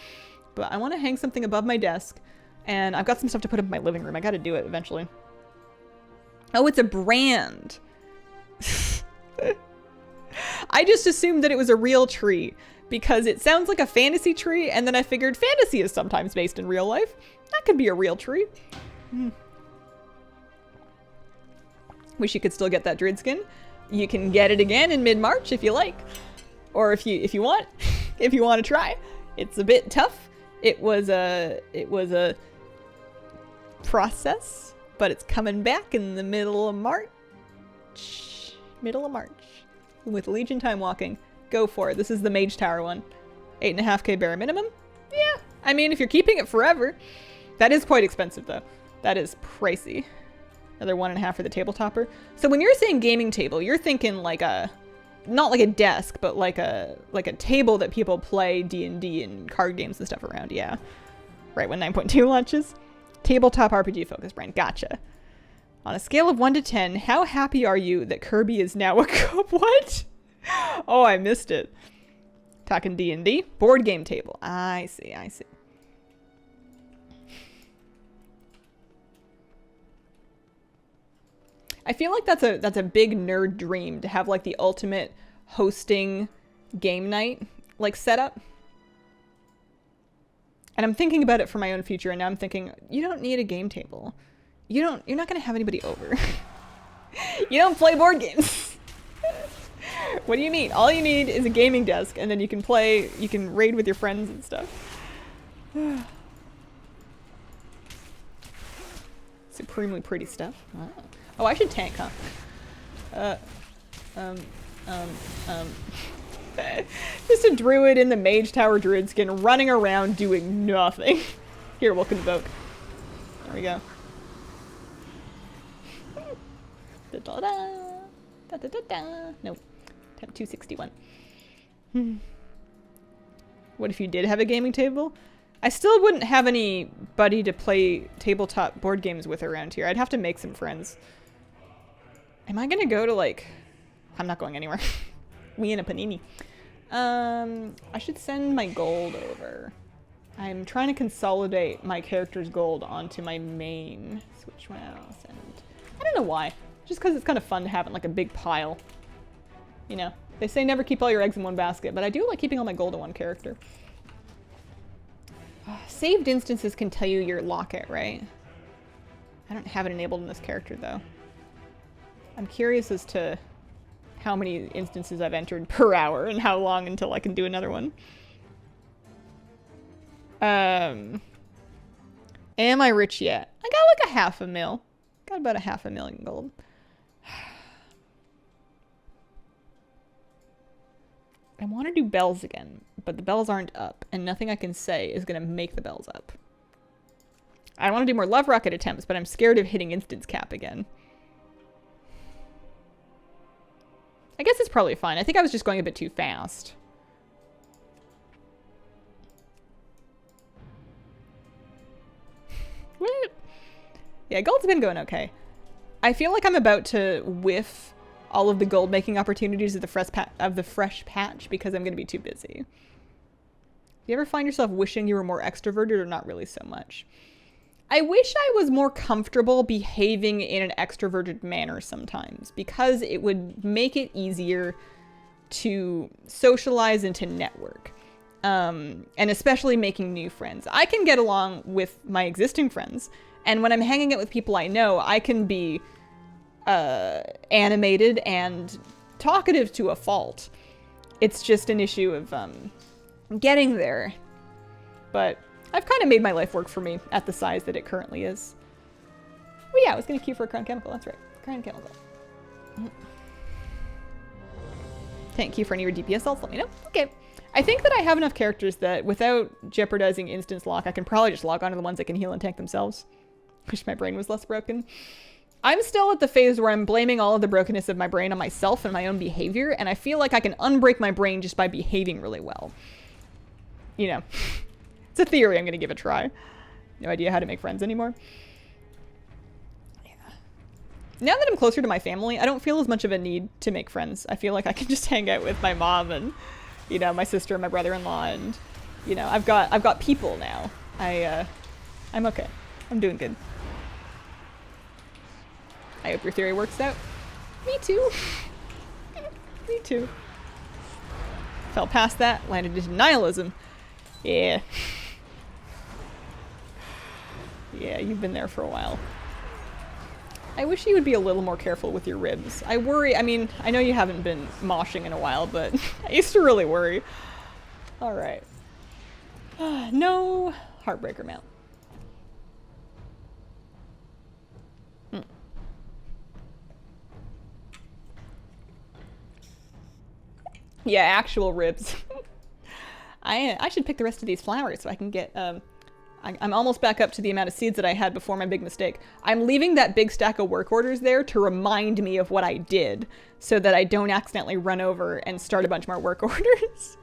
But I want to hang something above my desk. And I've got some stuff to put up in my living room. I got to do it eventually. Oh, it's a brand. I just assumed that it was a real tree because it sounds like a fantasy tree. And then I figured fantasy is sometimes based in real life. That could be a real tree. Wish you could still get that druid skin. You can get it again in mid-March if you like, or if you want, if you want to try. It's a bit tough. It was a process, but it's coming back in the middle of March. With Legion Time Walking. Go for it. This is the Mage Tower one. 8.5k bare minimum. Yeah, I mean, if you're keeping it forever. That is quite expensive though. That is pricey. Another 1.5 for the table topper. So when you're saying gaming table, you're thinking like not like a desk, but like a table that people play D&D and card games and stuff around. Yeah. Right when 9.2 launches. Tabletop RPG focus brand. Gotcha. On a scale of 1 to 10, how happy are you that Kirby is now a what? Oh, I missed it. Talking D&D. Board game table. I see. I feel like that's a big nerd dream to have like the ultimate hosting game night like setup. And I'm thinking about it for my own future, and now I'm thinking, you don't need a game table. You're not gonna have anybody over. You don't play board games. What do you mean? All you need is a gaming desk, and then you can raid with your friends and stuff. Supremely pretty stuff. Oh, I should tank, huh? Just a druid in the Mage Tower druid skin running around doing nothing. Here, we'll convoke. There we go. Da-da-da. Da-da-da-da. Nope. Tab 261. What if you did have a gaming table? I still wouldn't have anybody to play tabletop board games with around here. I'd have to make some friends. Am I gonna go to like... I'm not going anywhere. We in a panini. I should send my gold over. I'm trying to consolidate my character's gold onto my main. Switch mouse and... I don't know why. Just because it's kind of fun to have it in like a big pile. You know, they say never keep all your eggs in one basket, but I do like keeping all my gold in one character. Saved instances can tell you your locket, right? I don't have it enabled in this character though. I'm curious as to how many instances I've entered per hour and how long until I can do another one. Am I rich yet? I got like a $500,000. Got about $500,000 gold. I want to do bells again, but the bells aren't up, and nothing I can say is going to make the bells up. I want to do more love rocket attempts, but I'm scared of hitting instance cap again. I guess it's probably fine. I think I was just going a bit too fast. What? Yeah, gold's been going okay. I feel like I'm about to whiff all of the gold making opportunities of the fresh patch because I'm going to be too busy. You ever find yourself wishing you were more extroverted or not really so much? I wish I was more comfortable behaving in an extroverted manner sometimes because it would make it easier to socialize and to network. And especially making new friends. I can get along with my existing friends, and when I'm hanging out with people I know, I can be animated and talkative to a fault. It's just an issue of getting there. But I've kind of made my life work for me at the size that it currently is. Oh yeah, I was going to queue for a Crown Chemical. That's right. Crown Chemical. Can't queue for any of your DPS ults? Let me know. Okay. I think that I have enough characters that without jeopardizing instance lock, I can probably just log on to the ones that can heal and tank themselves. Wish my brain was less broken. I'm still at the phase where I'm blaming all of the brokenness of my brain on myself and my own behavior, and I feel like I can unbreak my brain just by behaving really well. You know, it's a theory I'm going to give a try. No idea how to make friends anymore. Yeah. Now that I'm closer to my family, I don't feel as much of a need to make friends. I feel like I can just hang out with my mom and, you know, my sister and my brother-in-law, and, you know, I've got people now. I'm okay. I'm doing good. I hope your theory works out. Me too. Me too. Fell past that, landed into nihilism. Yeah. Yeah, you've been there for a while. I wish you would be a little more careful with your ribs. I worry, I mean, I know you haven't been moshing in a while, but I used to really worry. Alright. No Heartbreaker Mount. Yeah, actual ribs. I should pick the rest of these flowers so I can get, I'm almost back up to the amount of seeds that I had before my big mistake. I'm leaving that big stack of work orders there to remind me of what I did so that I don't accidentally run over and start a bunch more work orders.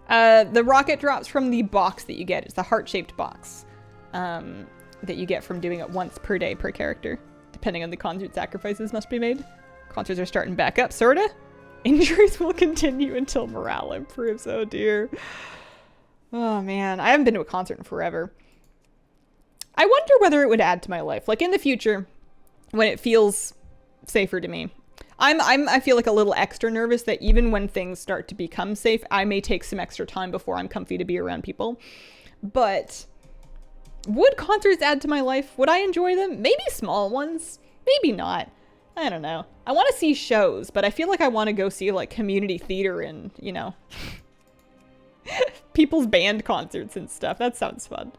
The rocket drops from the box that you get. It's the heart-shaped box that you get from doing it once per day per character. Depending on the concert, sacrifices must be made. Concerts are starting back up, sorta. Injuries will continue until morale improves. Oh dear. Oh man, I haven't been to a concert in forever. I wonder whether it would add to my life. Like in the future, when it feels safer to me. I feel like a little extra nervous that even when things start to become safe, I may take some extra time before I'm comfy to be around people. But would concerts add to my life? Would I enjoy them? Maybe small ones. Maybe not. I don't know. I want to see shows, but I feel like I want to go see like community theater and, you know, people's band concerts and stuff. That sounds fun.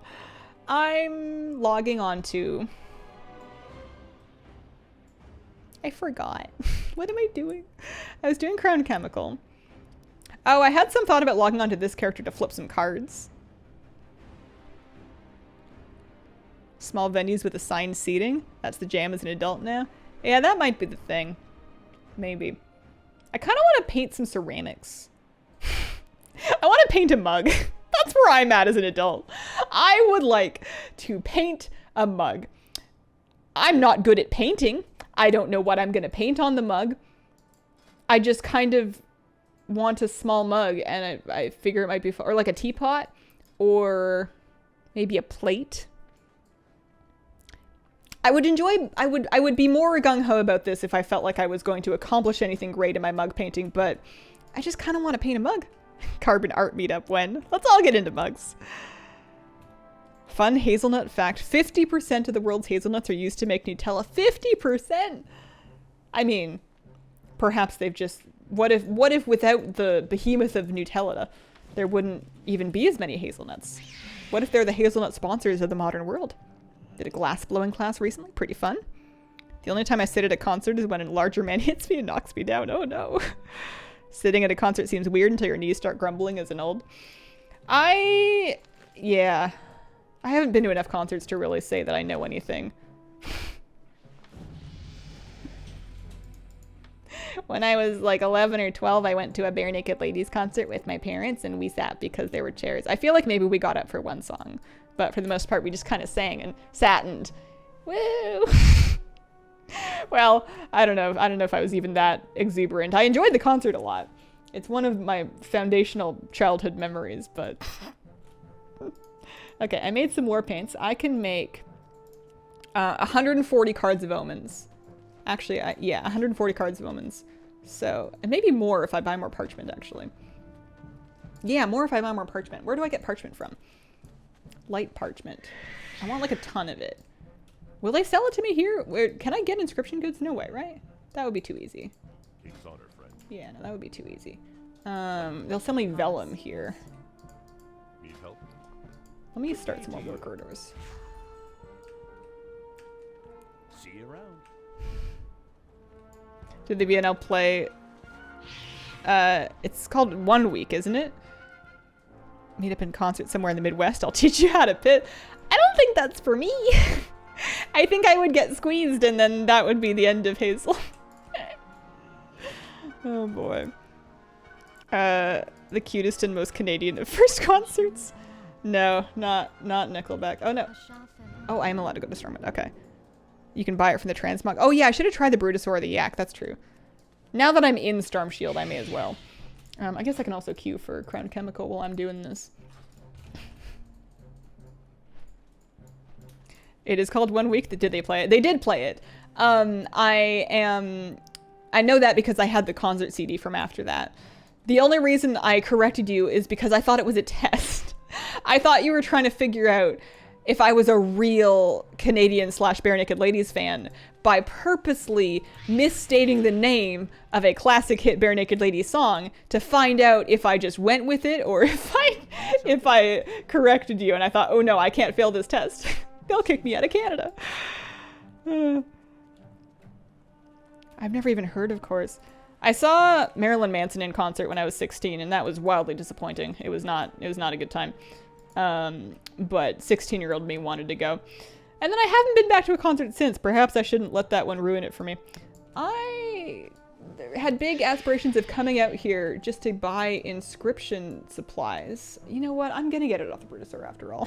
I'm logging on to... I forgot. What am I doing? I was doing Crown Chemical. Oh, I had some thought about logging onto this character to flip some cards. Small venues with assigned seating. That's the jam as an adult now. Yeah, that might be the thing. Maybe. I kind of want to paint some ceramics. I want to paint a mug. That's where I'm at as an adult. I would like to paint a mug. I'm not good at painting. I don't know what I'm going to paint on the mug. I just kind of want a small mug, and I figure it might be fun. Or like a teapot, or maybe a plate. I would be more gung-ho about this if I felt like I was going to accomplish anything great in my mug painting, but I just kind of want to paint a mug. Carbon art meetup when? Let's all get into mugs. Fun hazelnut fact. 50% of the world's hazelnuts are used to make Nutella. 50%! I mean, perhaps they've just... What if without the behemoth of Nutella, there wouldn't even be as many hazelnuts? What if they're the hazelnut sponsors of the modern world? Did a glass blowing class recently. Pretty fun. The only time I sit at a concert is when a larger man hits me and knocks me down. Oh no. Sitting at a concert seems weird until your knees start grumbling as an old. Yeah. I haven't been to enough concerts to really say that I know anything. When I was like 11 or 12, I went to a Bare Naked Ladies concert with my parents, and we sat because there were chairs. I feel like maybe we got up for one song, but for the most part, we just kind of sang and sat and woo. Well, I don't know. I don't know if I was even that exuberant. I enjoyed the concert a lot. It's one of my foundational childhood memories, but... Okay, I made some war paints. I can make 140 cards of omens. Actually, yeah, 140 cards of omens. So, and maybe more if I buy more parchment, actually. Yeah, more if I buy more parchment. Where do I get parchment from? Light parchment. I want like a ton of it. Will they sell it to me here? Where, can I get inscription goods? No way, right? That would be too easy. Yeah, no, that would be too easy. They'll sell me vellum here. Need help? Let me start some more work orders. See you around. Did the BNL play? It's called 1 week, isn't it? Meet up in concert somewhere in the Midwest. I'll teach you how to pit. I don't think that's for me. I think I would get squeezed and then that would be the end of Hazel. Oh boy. The cutest and most Canadian of first concerts. No, not Nickelback. Oh no. Oh, I am allowed to go to Stormwind. Okay. You can buy it from the Transmog. Oh yeah, I should have tried the Brutus or the Yak. That's true. Now that I'm in Storm Shield, I may as well. I guess I can also queue for Crown Chemical while I'm doing this. It is called 1 week. Did they play it? They did play it. I know that because I had the concert CD from after that. The only reason I corrected you is because I thought it was a test. I thought you were trying to figure out if I was a real Canadian / Bare Naked Ladies fan by purposely misstating the name of a classic hit Bare Naked Ladies song to find out if I just went with it or if I corrected you. And I thought, oh no, I can't fail this test. They'll kick me out of Canada. I've never even heard of Course. I saw Marilyn Manson in concert when I was 16, and that was wildly disappointing. It was not a good time. But 16-year-old me wanted to go. And then I haven't been back to a concert since. Perhaps I shouldn't let that one ruin it for me. I had big aspirations of coming out here just to buy inscription supplies. You know what? I'm gonna get it off the Brutusor after all.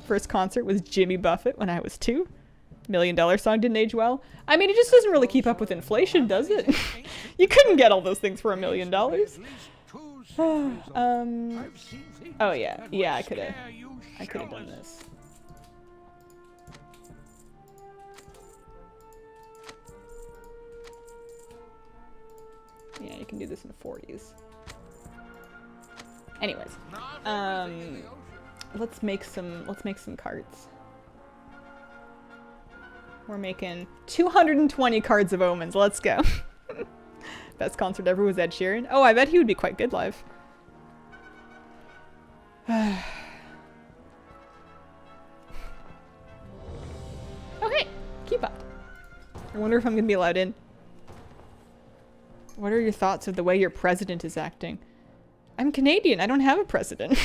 First concert was Jimmy Buffett when I was 2. $1 Million song didn't age well. I mean, it just doesn't really keep up with inflation, does it? You couldn't get all those things for $1 million. Oh yeah, I could have done this. Yeah, you can do this in the 40s. Anyways, let's make some cards. We're making 220 cards of omens. Let's go. Best concert ever was Ed Sheeran. Oh, I bet he would be quite good live. Okay, keep up. I wonder if I'm gonna be allowed in. What are your thoughts of the way your president is acting? I'm Canadian. I don't have a president.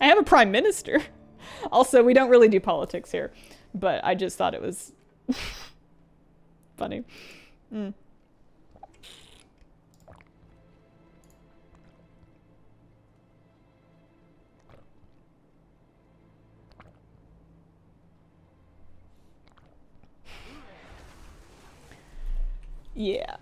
I have a prime minister. Also, we don't really do politics here, but I just thought it was funny. Yeah.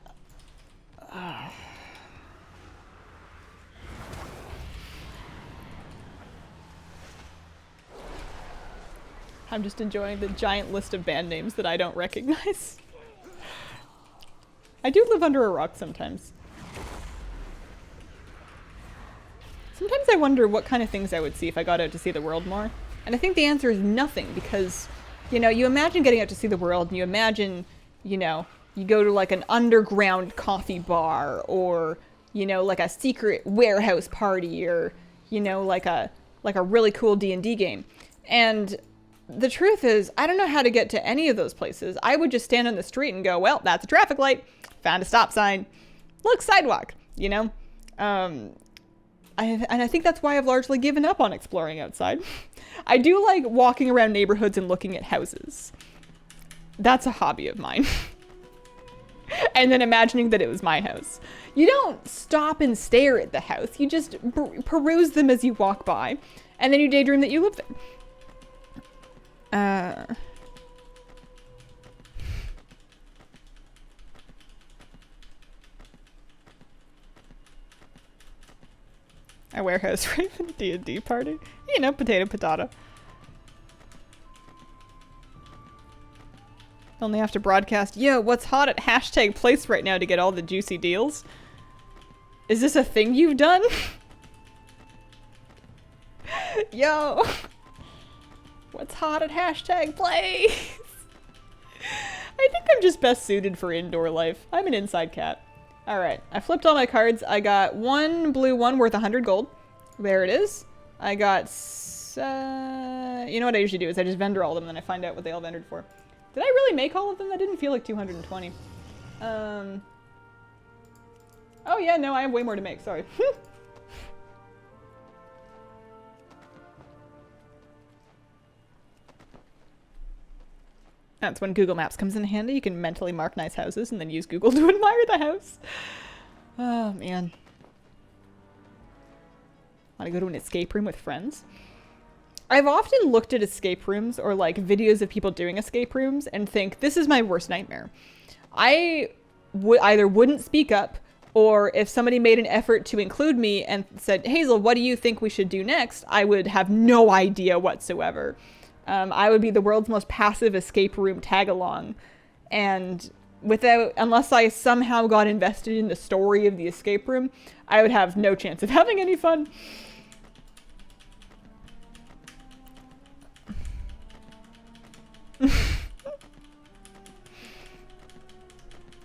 I'm just enjoying the giant list of band names that I don't recognize. I do live under a rock sometimes. Sometimes I wonder what kind of things I would see if I got out to see the world more. And I think the answer is nothing because, you know, you imagine getting out to see the world and you imagine, you know, you go to like an underground coffee bar or, you know, like a secret warehouse party or, you know, like a really cool D&D game. And the truth is, I don't know how to get to any of those places. I would just stand on the street and go, well, that's a traffic light. Found a stop sign. Look, sidewalk, you know? And I think that's why I've largely given up on exploring outside. I do like walking around neighborhoods and looking at houses. That's a hobby of mine. and then imagining that it was my house. You don't stop and stare at the house. You just peruse them as you walk by, and then you daydream that you live there. A warehouse raven D&D party? You know, potato potato. Only have to broadcast, yo, what's hot at hashtag place right now to get all the juicy deals? Is this a thing you've done? Yo! What's hot at hashtag place? I think I'm just best suited for indoor life. I'm an inside cat. Alright, I flipped all my cards. I got one blue one worth 100 gold. There it is. I got, you know what I usually do is I just vendor all of them and then I find out what they all vendored for. Did I really make all of them? That didn't feel like 220. Oh yeah, no, I have way more to make, sorry. That's when Google Maps comes in handy. You can mentally mark nice houses and then use Google to admire the house. Oh, man. Want to go to an escape room with friends? I've often looked at escape rooms or like videos of people doing escape rooms and think, this is my worst nightmare. I either wouldn't speak up, or if somebody made an effort to include me and said, Hazel, what do you think we should do next? I would have no idea whatsoever. I would be the world's most passive escape room tag-along. And unless I somehow got invested in the story of the escape room, I would have no chance of having any fun.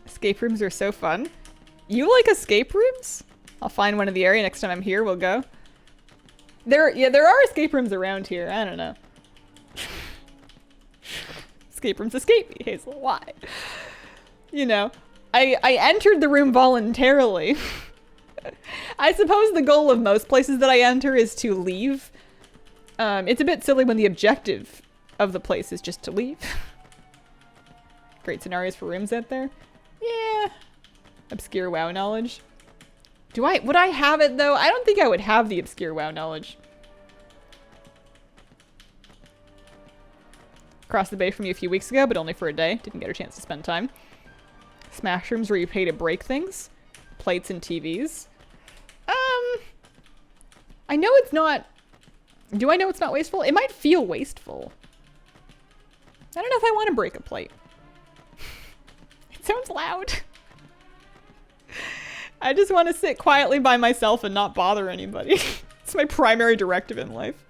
Escape rooms are so fun. You like escape rooms? I'll find one in the area next time I'm here, we'll go. There are escape rooms around here, I don't know. Escape rooms escape me, Hazel, why? You know, I entered the room voluntarily. I suppose the goal of most places that I enter is to leave. It's a bit silly when the objective of the place is just to leave. Great scenarios for rooms out there. Yeah. Obscure WoW knowledge. Would I have it though? I don't think I would have the obscure WoW knowledge. Across the bay from you a few weeks ago, but only for a day. Didn't get a chance to spend time. Smash rooms where you pay to break things. Plates and TVs. I know it's not... Do I know it's not wasteful? It might feel wasteful. I don't know if I want to break a plate. It sounds loud. I just want to sit quietly by myself and not bother anybody. It's my primary directive in life.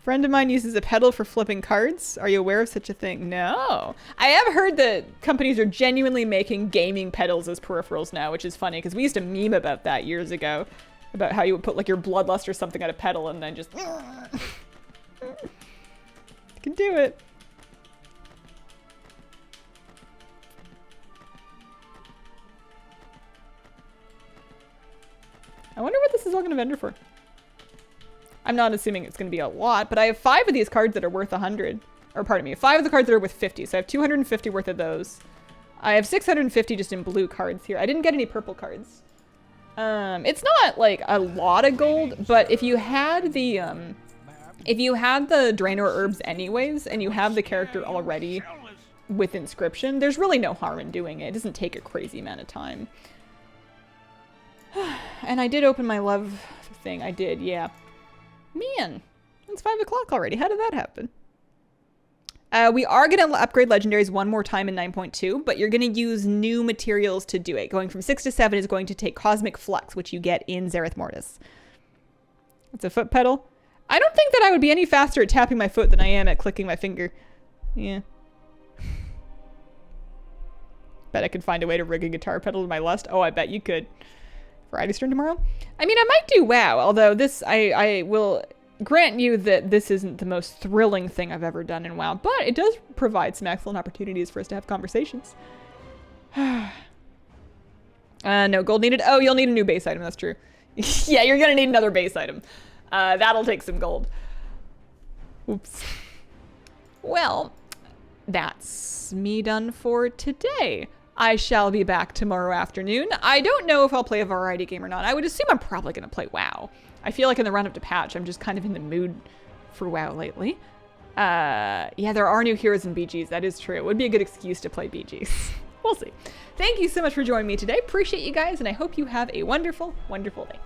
Friend of mine uses a pedal for flipping cards. Are you aware of such a thing? No. I have heard that companies are genuinely making gaming pedals as peripherals now, which is funny because we used to meme about that years ago. About how you would put like your bloodlust or something on a pedal and then just... You can do it. I wonder what this is all going to vendor for. I'm not assuming it's going to be a lot, but I have 5 of these cards that are worth 100. Or pardon me, 5 of the cards that are worth 50. So I have 250 worth of those. I have 650 just in blue cards here. I didn't get any purple cards. It's not like a lot of gold, but if you had the Draenor herbs anyways, and you have the character already with inscription, there's really no harm in doing it. It doesn't take a crazy amount of time. And I did open my love thing. I did, yeah. Man, it's 5 o'clock already. How did that happen? We are going to upgrade legendaries one more time in 9.2, but you're going to use new materials to do it. Going from 6 to 7 is going to take Cosmic Flux, which you get in Zareth Mortis. It's a foot pedal. I don't think that I would be any faster at tapping my foot than I am at clicking my finger. Yeah. Bet I could find a way to rig a guitar pedal to my lust. Oh, I bet you could. Friday's turn tomorrow? I mean, I might do WoW, although this, I will grant you that this isn't the most thrilling thing I've ever done in WoW, but it does provide some excellent opportunities for us to have conversations. No, gold needed. Oh, you'll need a new base item, that's true. Yeah, you're gonna need another base item. That'll take some gold. Oops. Well, that's me done for today. I shall be back tomorrow afternoon. I don't know if I'll play a variety game or not. I would assume I'm probably going to play WoW. I feel like in the run up to patch, I'm just kind of in the mood for WoW lately. Yeah, there are new heroes in BGs. That is true. It would be a good excuse to play BGs. We'll see. Thank you so much for joining me today. Appreciate you guys, and I hope you have a wonderful, wonderful day.